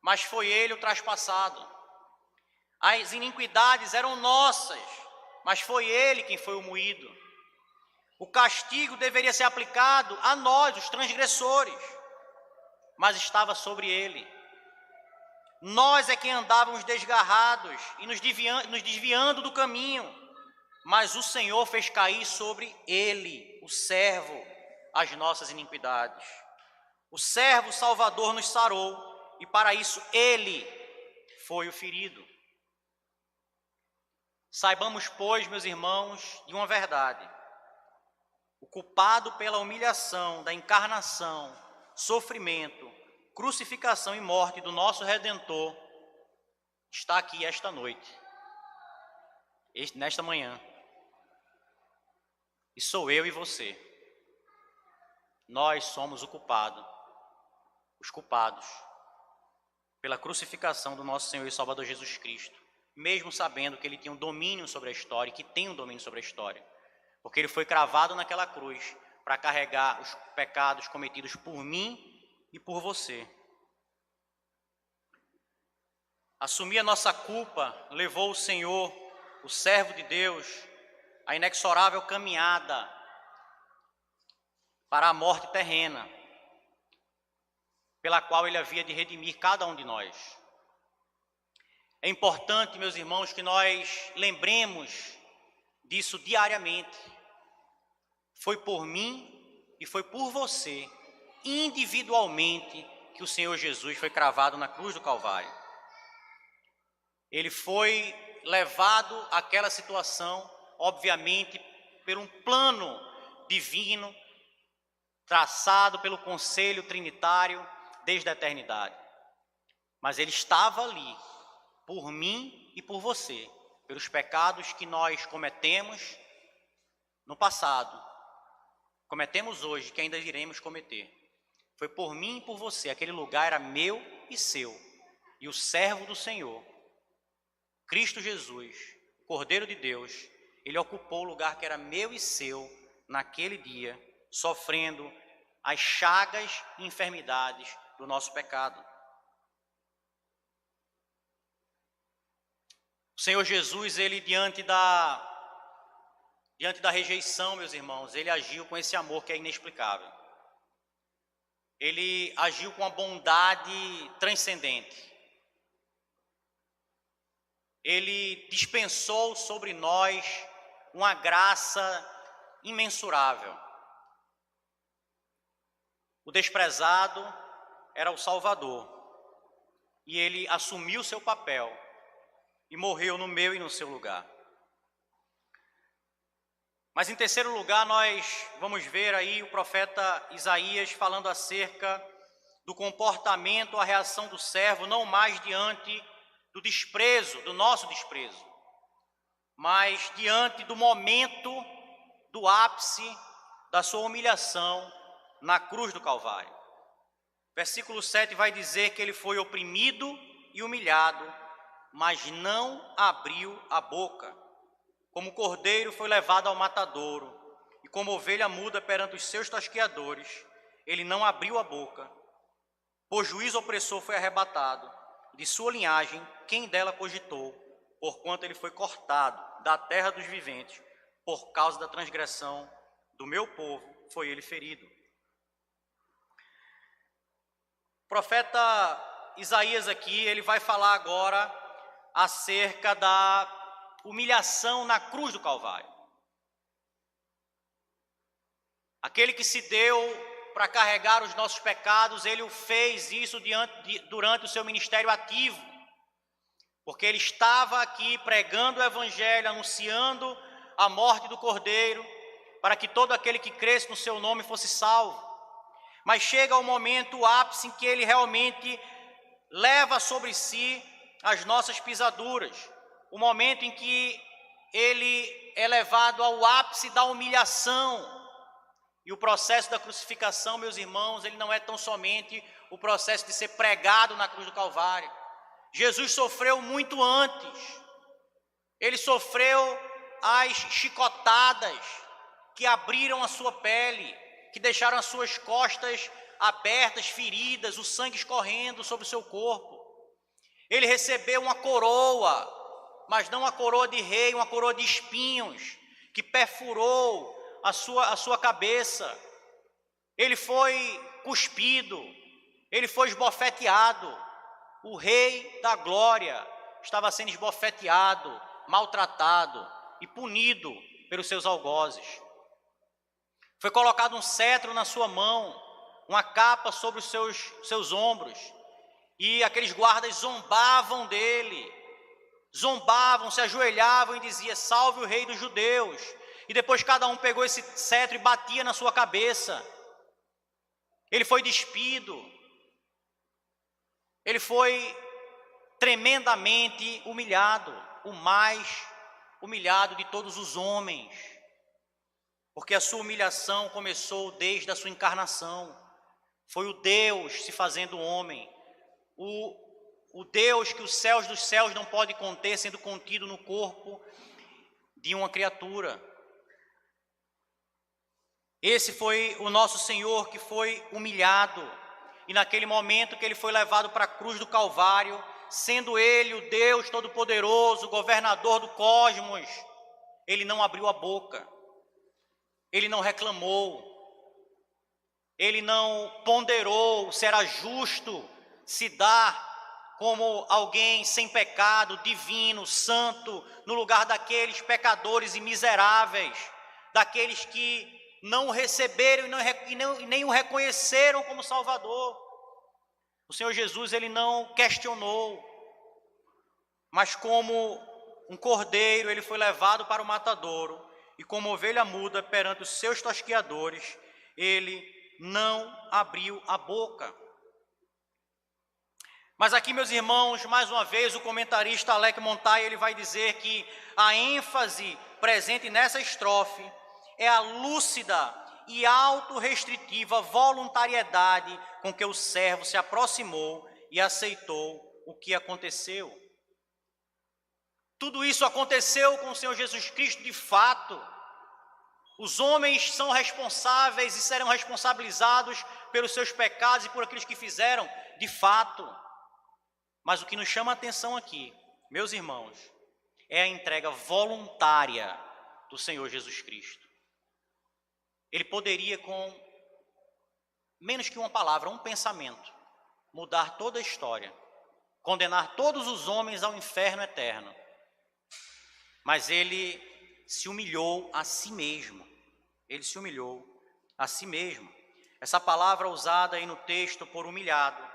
mas foi ele o traspassado. As iniquidades eram nossas, mas foi ele quem foi o moído. O castigo deveria ser aplicado a nós, os transgressores, mas estava sobre ele. Nós é quem andávamos desgarrados e nos desviando do caminho, mas o Senhor fez cair sobre ele, o servo, as nossas iniquidades. O servo Salvador nos sarou, e para isso ele foi o ferido. Saibamos, pois, meus irmãos, de uma verdade: o culpado pela humilhação da encarnação, sofrimento, crucificação e morte do nosso Redentor está aqui esta noite, nesta manhã. E sou eu e você. Nós somos os culpados pela crucificação do nosso Senhor e Salvador Jesus Cristo, mesmo sabendo que ele tinha um domínio sobre a história, e que tem um domínio sobre a história, porque ele foi cravado naquela cruz para carregar os pecados cometidos por mim e por você. Assumir a nossa culpa levou o Senhor, o servo de Deus, à inexorável caminhada para a morte terrena, pela qual ele havia de redimir cada um de nós. É importante, meus irmãos, que nós lembremos disso diariamente. Foi por mim e foi por você, individualmente, que o Senhor Jesus foi cravado na cruz do Calvário. Ele foi levado àquela situação, obviamente, por um plano divino, traçado pelo conselho trinitário desde a eternidade. Mas ele estava ali, por mim e por você, pelos pecados que nós cometemos no passado, cometemos hoje, que ainda iremos cometer. Foi por mim e por você. Aquele lugar era meu e seu. E o servo do Senhor, Cristo Jesus, Cordeiro de Deus, ele ocupou o lugar que era meu e seu naquele dia, sofrendo as chagas e enfermidades do nosso pecado. O Senhor Jesus, ele diante da rejeição, meus irmãos, ele agiu com esse amor que é inexplicável. Ele agiu com a bondade transcendente. Ele dispensou sobre nós uma graça imensurável. O desprezado era o Salvador, e ele assumiu seu papel e morreu no meu e no seu lugar. Mas em terceiro lugar, nós vamos ver aí o profeta Isaías falando acerca do comportamento, a reação do servo, não mais diante do desprezo, do nosso desprezo, mas diante do momento do ápice da sua humilhação na cruz do Calvário. Versículo 7 vai dizer que ele foi oprimido e humilhado, mas não abriu a boca. Como cordeiro foi levado ao matadouro, e como ovelha muda perante os seus tosqueadores, ele não abriu a boca. Por juízo opressor foi arrebatado, de sua linhagem quem dela cogitou, porquanto ele foi cortado da terra dos viventes, por causa da transgressão do meu povo foi ele ferido. O profeta Isaías aqui, ele vai falar agora acerca da humilhação na cruz do Calvário. Aquele que se deu para carregar os nossos pecados, ele o fez isso durante o seu ministério ativo, porque ele estava aqui pregando o evangelho, anunciando a morte do Cordeiro, para que todo aquele que cresce no seu nome fosse salvo. Mas chega o momento, o ápice, em que ele realmente leva sobre si as nossas pisaduras. O momento em que ele é levado ao ápice da humilhação. E o processo da crucificação, meus irmãos, ele não é tão somente o processo de ser pregado na cruz do Calvário. Jesus sofreu muito antes. Ele sofreu as chicotadas que abriram a sua pele, que deixaram as suas costas abertas, feridas, o sangue escorrendo sobre o seu corpo. Ele recebeu uma coroa, mas não uma coroa de rei, uma coroa de espinhos, que perfurou a sua cabeça. Ele foi cuspido, ele foi esbofeteado. O Rei da Glória estava sendo esbofeteado, maltratado e punido pelos seus algozes. Foi colocado um cetro na sua mão, uma capa sobre os seus ombros, e aqueles guardas zombavam dele, se ajoelhavam e diziam: salve o Rei dos Judeus. E depois cada um pegou esse cetro e batia na sua cabeça. Ele foi despido. Ele foi tremendamente humilhado, o mais humilhado de todos os homens, porque a sua humilhação começou desde a sua encarnação. Foi o Deus se fazendo homem, o Deus que os céus dos céus não pode conter, sendo contido no corpo de uma criatura. Esse foi o nosso Senhor que foi humilhado, e naquele momento que ele foi levado para a cruz do Calvário, sendo ele o Deus Todo-Poderoso, governador do cosmos, ele não abriu a boca, ele não reclamou, ele não ponderou se era justo se dar como alguém sem pecado, divino, santo, no lugar daqueles pecadores e miseráveis, daqueles que não o receberam e nem o reconheceram como Salvador. O Senhor Jesus, ele não questionou, mas como um cordeiro, ele foi levado para o matadouro, e como ovelha muda perante os seus tosqueadores, ele não abriu a boca. Mas aqui, meus irmãos, mais uma vez, o comentarista Alec Montaille, ele vai dizer que a ênfase presente nessa estrofe é a lúcida e autorrestritiva voluntariedade com que o servo se aproximou e aceitou o que aconteceu. Tudo isso aconteceu com o Senhor Jesus Cristo de fato. Os homens são responsáveis e serão responsabilizados pelos seus pecados e por aqueles que fizeram, de fato. Mas o que nos chama a atenção aqui, meus irmãos, é a entrega voluntária do Senhor Jesus Cristo. Ele poderia, com menos que uma palavra, um pensamento, mudar toda a história, condenar todos os homens ao inferno eterno. Mas ele se humilhou a si mesmo. Ele se humilhou a si mesmo. Essa palavra usada aí no texto por humilhado,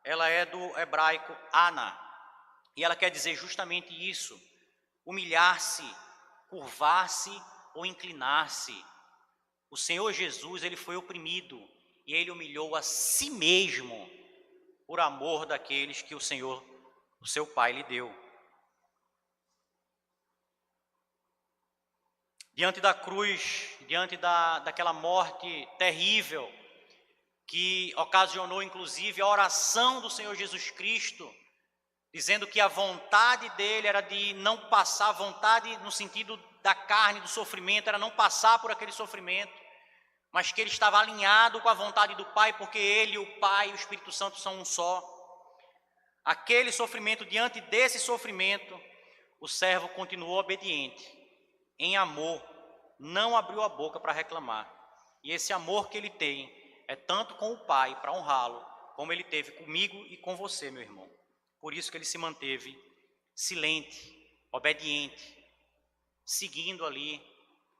ela é do hebraico ana, e ela quer dizer justamente isso: humilhar-se, curvar-se ou inclinar-se. O Senhor Jesus, ele foi oprimido e ele humilhou a si mesmo por amor daqueles que o Senhor, o seu Pai, lhe deu. Diante da cruz, diante daquela morte terrível, que ocasionou inclusive a oração do Senhor Jesus Cristo, dizendo que a vontade dele era de não passar, vontade no sentido da carne, do sofrimento, era não passar por aquele sofrimento, mas que ele estava alinhado com a vontade do Pai, porque ele, o Pai e o Espírito Santo são um só. Aquele sofrimento, diante desse sofrimento, o servo continuou obediente, em amor, não abriu a boca para reclamar. E esse amor que ele tem é tanto com o Pai, para honrá-lo, como ele teve comigo e com você, meu irmão. Por isso que ele se manteve silente, obediente, seguindo ali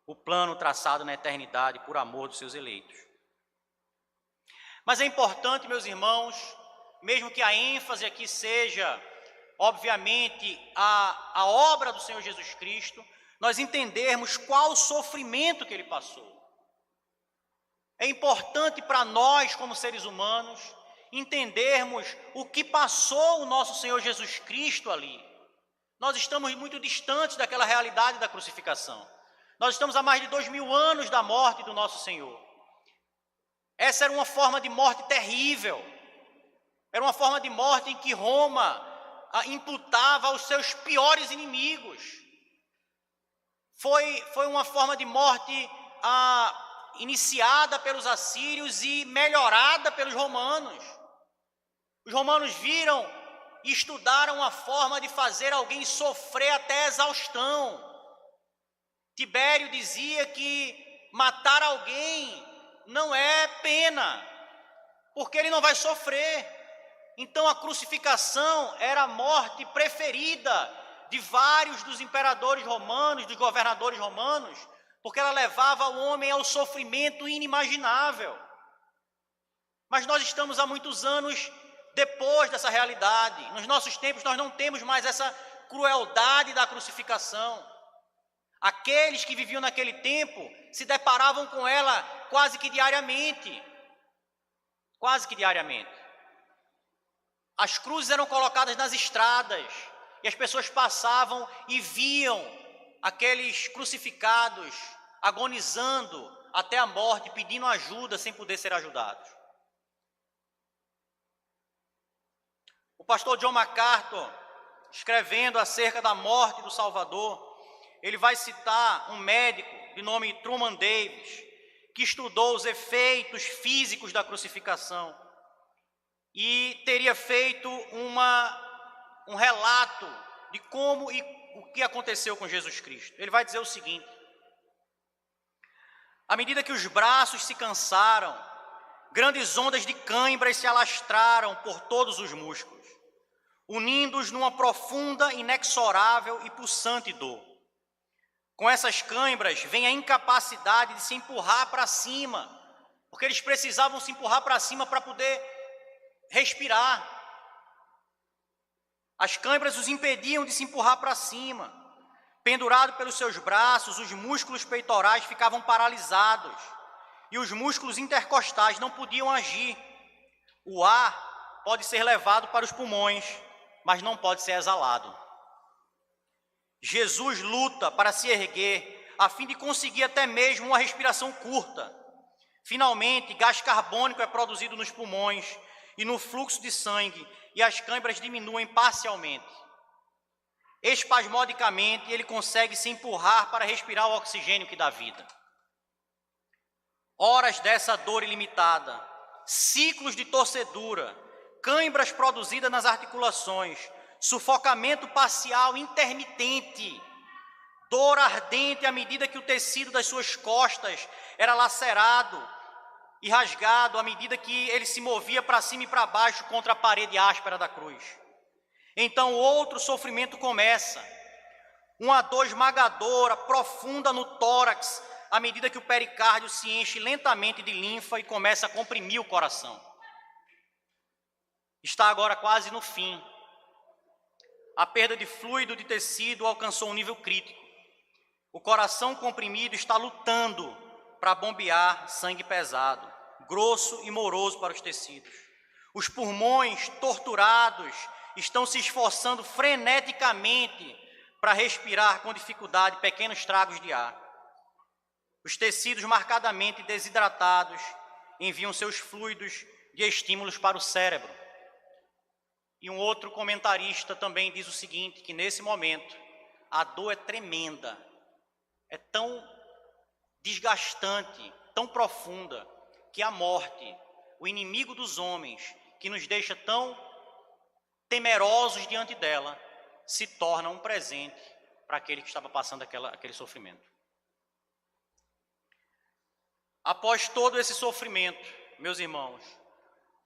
o plano traçado na eternidade por amor dos seus eleitos. Mas é importante, meus irmãos, mesmo que a ênfase aqui seja, obviamente, a obra do Senhor Jesus Cristo, nós entendermos qual o sofrimento que ele passou. É importante para nós, como seres humanos, entendermos o que passou o nosso Senhor Jesus Cristo ali. Nós estamos muito distantes daquela realidade da crucificação. Nós estamos há mais de 2000 anos da morte do nosso Senhor. Essa era uma forma de morte terrível. Era uma forma de morte em que Roma imputava aos seus piores inimigos. Foi uma forma de morte iniciada pelos assírios e melhorada pelos romanos. Os romanos viram e estudaram a forma de fazer alguém sofrer até exaustão. Tibério dizia que matar alguém não é pena, porque ele não vai sofrer. Então a crucificação era a morte preferida de vários dos imperadores romanos, dos governadores romanos, porque ela levava o homem ao sofrimento inimaginável. Mas nós estamos há muitos anos depois dessa realidade. Nos nossos tempos nós não temos mais essa crueldade da crucificação. Aqueles que viviam naquele tempo se deparavam com ela quase que diariamente. Quase que diariamente. As cruzes eram colocadas nas estradas e as pessoas passavam e viam aqueles crucificados agonizando até a morte, pedindo ajuda sem poder ser ajudados. O pastor John MacArthur, escrevendo acerca da morte do Salvador, ele vai citar um médico de nome Truman Davis, que estudou os efeitos físicos da crucificação e teria feito um relato de como e o que aconteceu com Jesus Cristo. Ele vai dizer o seguinte: à medida que os braços se cansaram, grandes ondas de cãibras se alastraram por todos os músculos, unindo-os numa profunda, inexorável e pulsante dor. Com essas cãibras vem a incapacidade de se empurrar para cima, porque eles precisavam se empurrar para cima para poder respirar. As cãibras os impediam de se empurrar para cima. Pendurado pelos seus braços, os músculos peitorais ficavam paralisados e os músculos intercostais não podiam agir. O ar pode ser levado para os pulmões, mas não pode ser exalado. Jesus luta para se erguer, a fim de conseguir até mesmo uma respiração curta. Finalmente, gás carbônico é produzido nos pulmões e no fluxo de sangue, e as câimbras diminuem parcialmente. Espasmodicamente, ele consegue se empurrar para respirar o oxigênio que dá vida. Horas dessa dor ilimitada, ciclos de torcedura, câimbras produzidas nas articulações, sufocamento parcial intermitente, dor ardente à medida que o tecido das suas costas era lacerado e rasgado, à medida que ele se movia para cima e para baixo contra a parede áspera da cruz. Então outro sofrimento começa, uma dor esmagadora, profunda no tórax, à medida que o pericárdio se enche lentamente de linfa e começa a comprimir o coração. Está agora quase no fim. A perda de fluido de tecido alcançou um nível crítico. O coração comprimido está lutando para bombear sangue pesado, grosso e moroso para os tecidos. Os pulmões torturados estão se esforçando freneticamente para respirar com dificuldade pequenos tragos de ar. Os tecidos marcadamente desidratados enviam seus fluidos de estímulos para o cérebro. E um outro comentarista também diz o seguinte, que nesse momento a dor é tremenda, é tão desgastante, tão profunda, que a morte, o inimigo dos homens, que nos deixa tão temerosos diante dela, se torna um presente para aquele que estava passando aquele sofrimento. Após todo esse sofrimento, meus irmãos,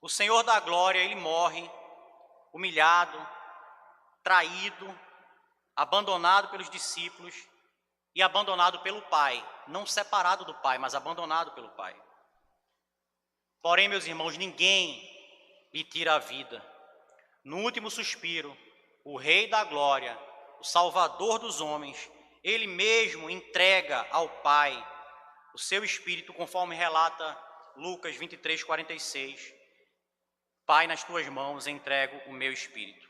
o Senhor da glória, ele morre humilhado, traído, abandonado pelos discípulos e abandonado pelo Pai, não separado do Pai, mas abandonado pelo Pai. Porém, meus irmãos, ninguém lhe tira a vida. No último suspiro, o Rei da glória, o Salvador dos homens, ele mesmo entrega ao Pai o seu Espírito, conforme relata Lucas 23, 46. Pai, nas tuas mãos entrego o meu Espírito.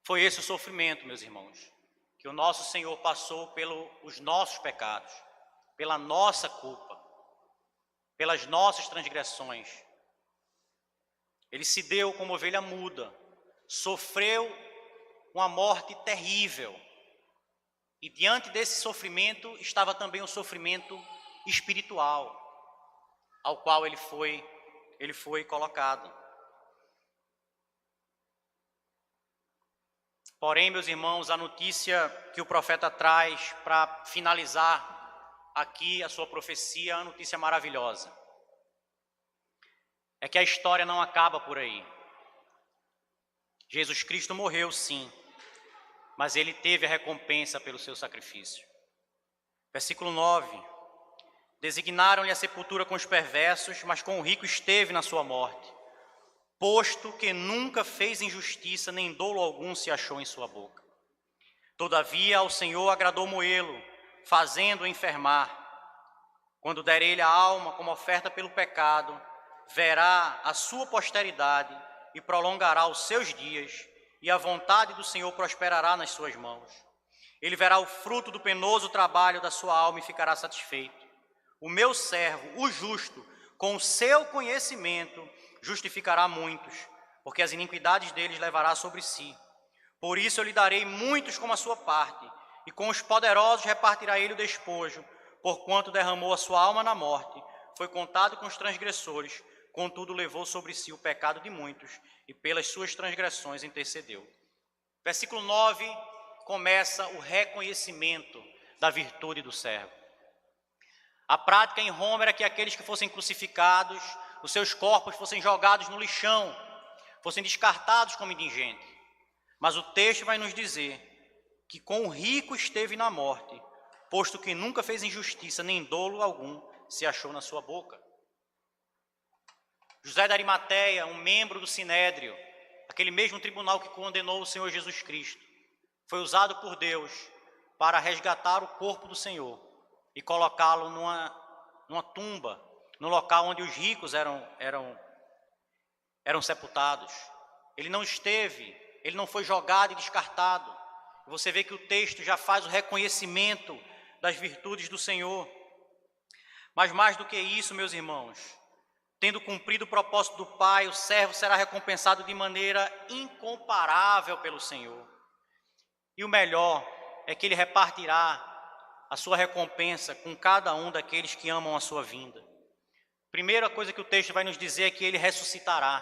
Foi esse o sofrimento, meus irmãos, que o nosso Senhor passou pelos nossos pecados, pela nossa culpa, pelas nossas transgressões. Ele se deu como ovelha muda, sofreu uma morte terrível. E diante desse sofrimento estava também o sofrimento espiritual, ao qual ele foi colocado. Porém, meus irmãos, a notícia que o profeta traz para finalizar aqui a sua profecia é uma notícia maravilhosa. É que a história não acaba por aí. Jesus Cristo morreu, sim, mas ele teve a recompensa pelo seu sacrifício. Versículo 9. Designaram-lhe a sepultura com os perversos, mas com o rico esteve na sua morte, posto que nunca fez injustiça, nem dolo algum se achou em sua boca. Todavia ao Senhor agradou moê-lo, fazendo-o enfermar. Quando der ele a alma como oferta pelo pecado, verá a sua posteridade e prolongará os seus dias, e a vontade do Senhor prosperará nas suas mãos. Ele verá o fruto do penoso trabalho da sua alma e ficará satisfeito. O meu servo, o justo, com o seu conhecimento, justificará muitos, porque as iniquidades deles levará sobre si. Por isso eu lhe darei muitos como a sua parte, e com os poderosos repartirá ele o despojo, porquanto derramou a sua alma na morte, foi contado com os transgressores, contudo levou sobre si o pecado de muitos, e pelas suas transgressões intercedeu. Versículo 9 começa o reconhecimento da virtude do servo. A prática em Roma era que aqueles que fossem crucificados, os seus corpos fossem jogados no lixão, fossem descartados como indigente. Mas o texto vai nos dizer que com o rico esteve na morte, posto que nunca fez injustiça, nem dolo algum se achou na sua boca. José de Arimateia, um membro do Sinédrio, aquele mesmo tribunal que condenou o Senhor Jesus Cristo, foi usado por Deus para resgatar o corpo do Senhor e colocá-lo numa tumba, no local onde os ricos eram sepultados. Ele não foi jogado e descartado. Você vê que o texto já faz o reconhecimento das virtudes do Senhor. Mas mais do que isso, meus irmãos, tendo cumprido o propósito do Pai, o servo será recompensado de maneira incomparável pelo Senhor. E o melhor é que ele repartirá a sua recompensa com cada um daqueles que amam a sua vinda. Primeira coisa que o texto vai nos dizer é que ele ressuscitará,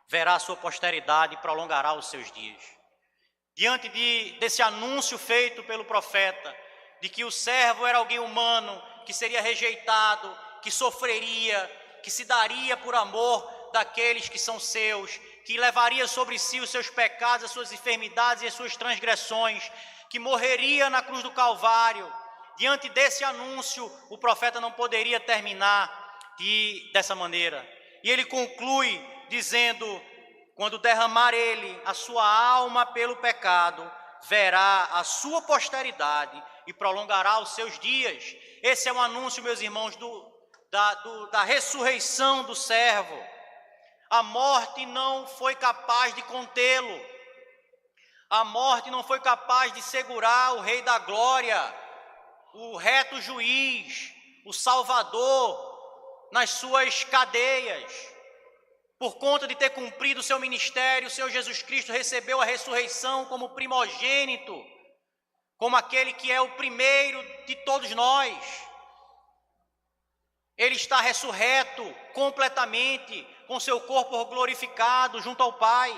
verá a sua posteridade e prolongará os seus dias. Diante desse anúncio feito pelo profeta, de que o servo era alguém humano, que seria rejeitado, que sofreria, que se daria por amor daqueles que são seus, que levaria sobre si os seus pecados, as suas enfermidades e as suas transgressões, que morreria na cruz do Calvário. Diante desse anúncio, o profeta não poderia terminar dessa maneira. E ele conclui dizendo: quando derramar ele a sua alma pelo pecado, verá a sua posteridade e prolongará os seus dias. Esse é o anúncio, meus irmãos, da ressurreição do servo. A morte não foi capaz de contê-lo. A morte não foi capaz de segurar o Rei da Glória, o reto juiz, o Salvador, nas suas cadeias. Por conta de ter cumprido o seu ministério, o Senhor Jesus Cristo recebeu a ressurreição como primogênito, como aquele que é o primeiro de todos nós. Ele está ressurreto completamente, com seu corpo glorificado junto ao Pai.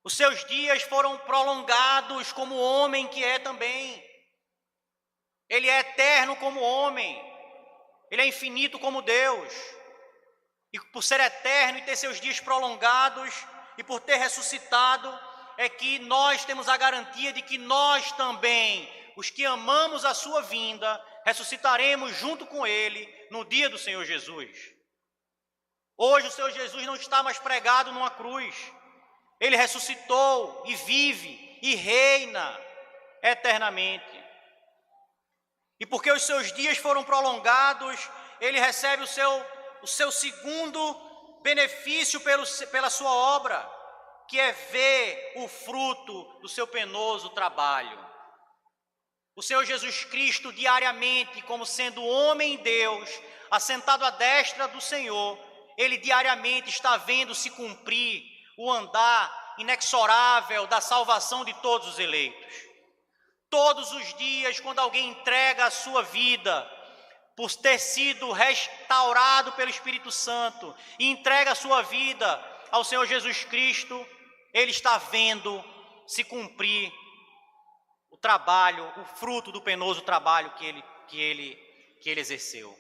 Os seus dias foram prolongados como homem que é também. Ele é eterno como homem. Ele é infinito como Deus. E por ser eterno e ter seus dias prolongados, e por ter ressuscitado, é que nós temos a garantia de que nós também, os que amamos a sua vinda, ressuscitaremos junto com Ele no dia do Senhor Jesus. Hoje o Senhor Jesus não está mais pregado numa cruz. Ele ressuscitou e vive e reina. eternamente. E porque os seus dias foram prolongados, ele recebe o seu segundo benefício pela sua obra, que é ver o fruto do seu penoso trabalho. O Senhor Jesus Cristo, diariamente, como sendo homem e Deus, assentado à destra do Senhor, ele diariamente está vendo se cumprir o andar inexorável da salvação de todos os eleitos. Todos os dias, quando alguém entrega a sua vida, por ter sido restaurado pelo Espírito Santo, e entrega a sua vida ao Senhor Jesus Cristo, ele está vendo se cumprir o trabalho, o fruto do penoso trabalho que ele exerceu.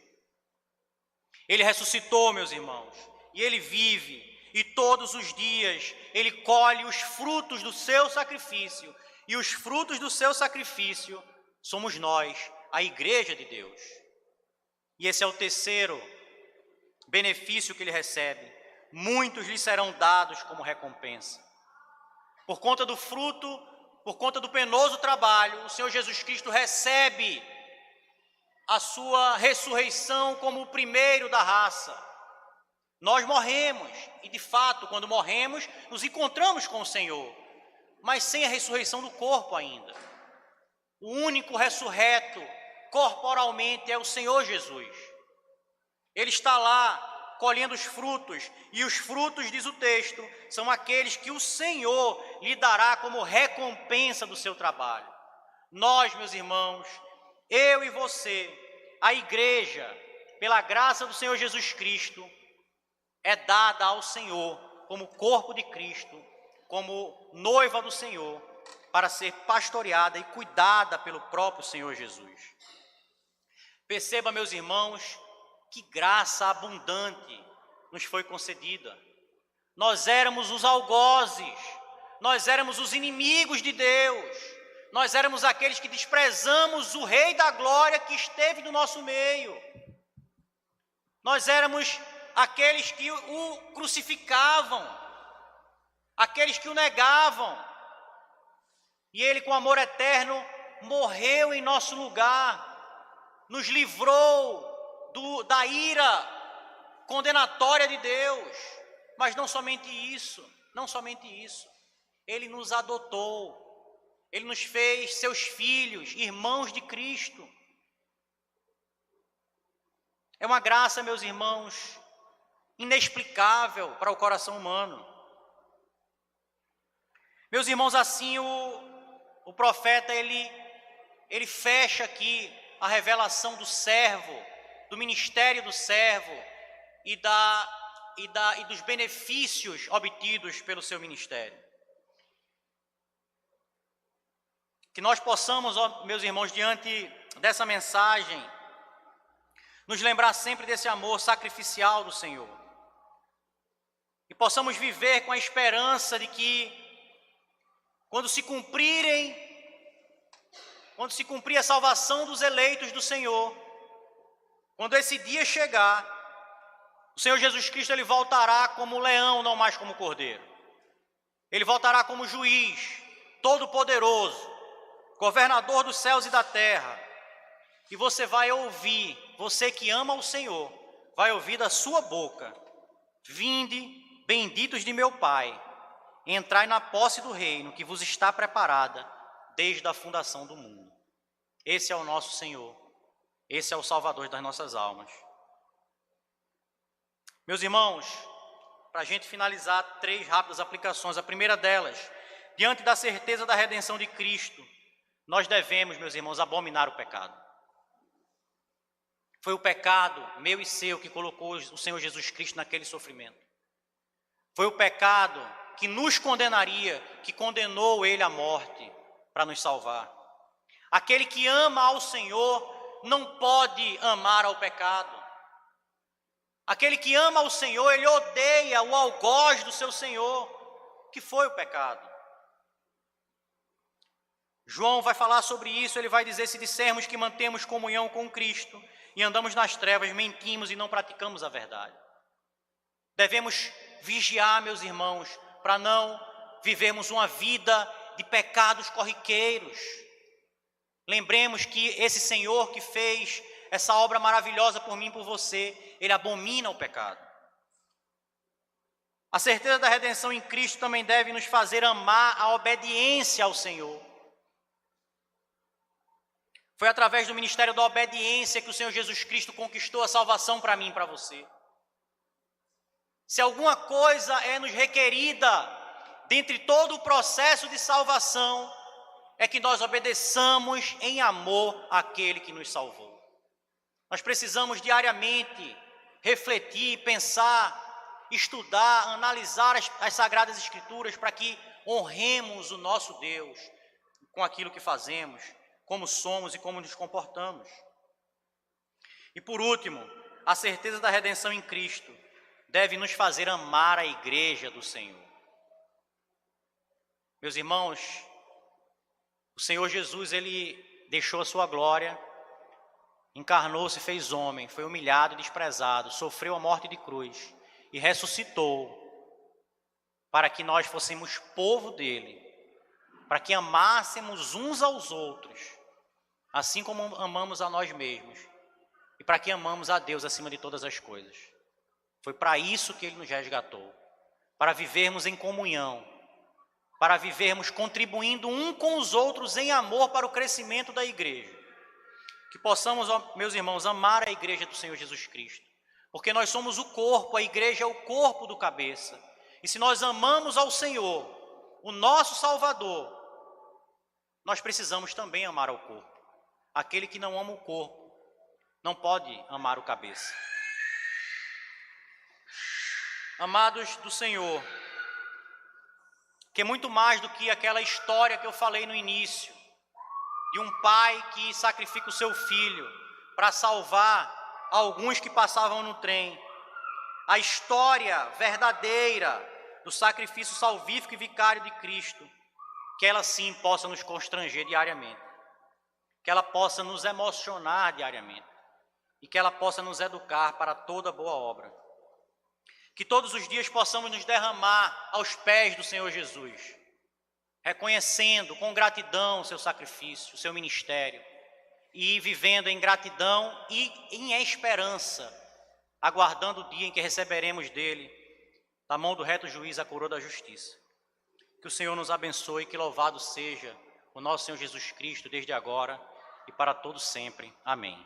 Ele ressuscitou, meus irmãos, e ele vive, e todos os dias ele colhe os frutos do seu sacrifício, e os frutos do seu sacrifício somos nós, a igreja de Deus. E esse é o terceiro benefício que ele recebe. Muitos lhe serão dados como recompensa. Por conta do fruto, por conta do penoso trabalho, o Senhor Jesus Cristo recebe a sua ressurreição como o primeiro da raça. Nós morremos, e de fato, quando morremos, nos encontramos com o Senhor, mas sem a ressurreição do corpo ainda. O único ressurreto corporalmente é o Senhor Jesus. Ele está lá colhendo os frutos, e os frutos, diz o texto, são aqueles que o Senhor lhe dará como recompensa do seu trabalho. Nós, meus irmãos, eu e você, a igreja, pela graça do Senhor Jesus Cristo, é dada ao Senhor como corpo de Cristo, como noiva do Senhor, para ser pastoreada e cuidada pelo próprio Senhor Jesus. Perceba, meus irmãos, que graça abundante nos foi concedida. Nós éramos os algozes, nós éramos os inimigos de Deus, nós éramos aqueles que desprezamos o Rei da Glória que esteve no nosso meio. Nós éramos aqueles que o crucificavam, aqueles que o negavam. E ele, com amor eterno, morreu em nosso lugar, nos livrou da ira condenatória de Deus. Mas não somente isso, ele nos adotou, ele nos fez seus filhos, irmãos de Cristo. É uma graça, meus irmãos, inexplicável para o coração humano. Meus irmãos, assim o profeta, ele fecha aqui a revelação do servo, do ministério do servo e dos benefícios obtidos pelo seu ministério. Que nós possamos, meus irmãos, diante dessa mensagem, nos lembrar sempre desse amor sacrificial do Senhor. E possamos viver com a esperança de que, quando se cumprir a salvação dos eleitos do Senhor, quando esse dia chegar, o Senhor Jesus Cristo, ele voltará como leão, não mais como cordeiro. Ele voltará como juiz, todo-poderoso, governador dos céus e da terra. E você vai ouvir, você que ama o Senhor, vai ouvir da sua boca: vinde, benditos de meu Pai, entrai na posse do reino que vos está preparada desde a fundação do mundo. Esse é o nosso Senhor, esse é o Salvador das nossas almas. Meus irmãos, para a gente finalizar, 3 rápidas aplicações. A primeira delas: diante da certeza da redenção de Cristo, nós devemos, meus irmãos, abominar o pecado. Foi o pecado, meu e seu, que colocou o Senhor Jesus Cristo naquele sofrimento. Foi o pecado que nos condenaria, que condenou ele à morte para nos salvar. Aquele que ama ao Senhor não pode amar ao pecado. Aquele que ama ao Senhor, ele odeia o algoz do seu Senhor, que foi o pecado. João vai falar sobre isso, ele vai dizer: se dissermos que mantemos comunhão com Cristo e andamos nas trevas, mentimos e não praticamos a verdade. Devemos vigiar, meus irmãos, para não vivermos uma vida de pecados corriqueiros, Lembremos que esse Senhor que fez essa obra maravilhosa por mim e por você, Ele abomina o pecado. A certeza da redenção em Cristo também deve nos fazer amar a obediência ao Senhor. Foi através do ministério da obediência que o Senhor Jesus Cristo conquistou a salvação para mim e para você. Se alguma coisa é nos requerida dentre todo o processo de salvação, é que nós obedeçamos em amor àquele que nos salvou. Nós precisamos diariamente refletir, pensar, estudar, analisar as Sagradas Escrituras para que honremos o nosso Deus com aquilo que fazemos, como somos e como nos comportamos. E por último, a certeza da redenção em Cristo deve nos fazer amar a igreja do Senhor. Meus irmãos, o Senhor Jesus, Ele deixou a sua glória, encarnou-se, fez homem, foi humilhado e desprezado, sofreu a morte de cruz e ressuscitou para que nós fôssemos povo dele, para que amássemos uns aos outros, assim como amamos a nós mesmos, e para que amamos a Deus acima de todas as coisas. Foi para isso que Ele nos resgatou, para vivermos em comunhão, para vivermos contribuindo um com os outros em amor para o crescimento da igreja. Que possamos, meus irmãos, amar a igreja do Senhor Jesus Cristo, porque nós somos o corpo, a igreja é o corpo do cabeça. E se nós amamos ao Senhor, o nosso Salvador, nós precisamos também amar ao corpo. Aquele que não ama o corpo não pode amar o cabeça. Amados do Senhor, que é muito mais do que aquela história que eu falei no início, de um pai que sacrifica o seu filho para salvar alguns que passavam no trem. A história verdadeira do sacrifício salvífico e vicário de Cristo, que ela sim possa nos constranger diariamente, que ela possa nos emocionar diariamente e que ela possa nos educar para toda boa obra. Que todos os dias possamos nos derramar aos pés do Senhor Jesus, reconhecendo com gratidão o seu sacrifício, o seu ministério, e vivendo em gratidão e em esperança, aguardando o dia em que receberemos dele, da mão do reto juiz, a coroa da justiça. Que o Senhor nos abençoe, que louvado seja o nosso Senhor Jesus Cristo, desde agora e para todo sempre. Amém.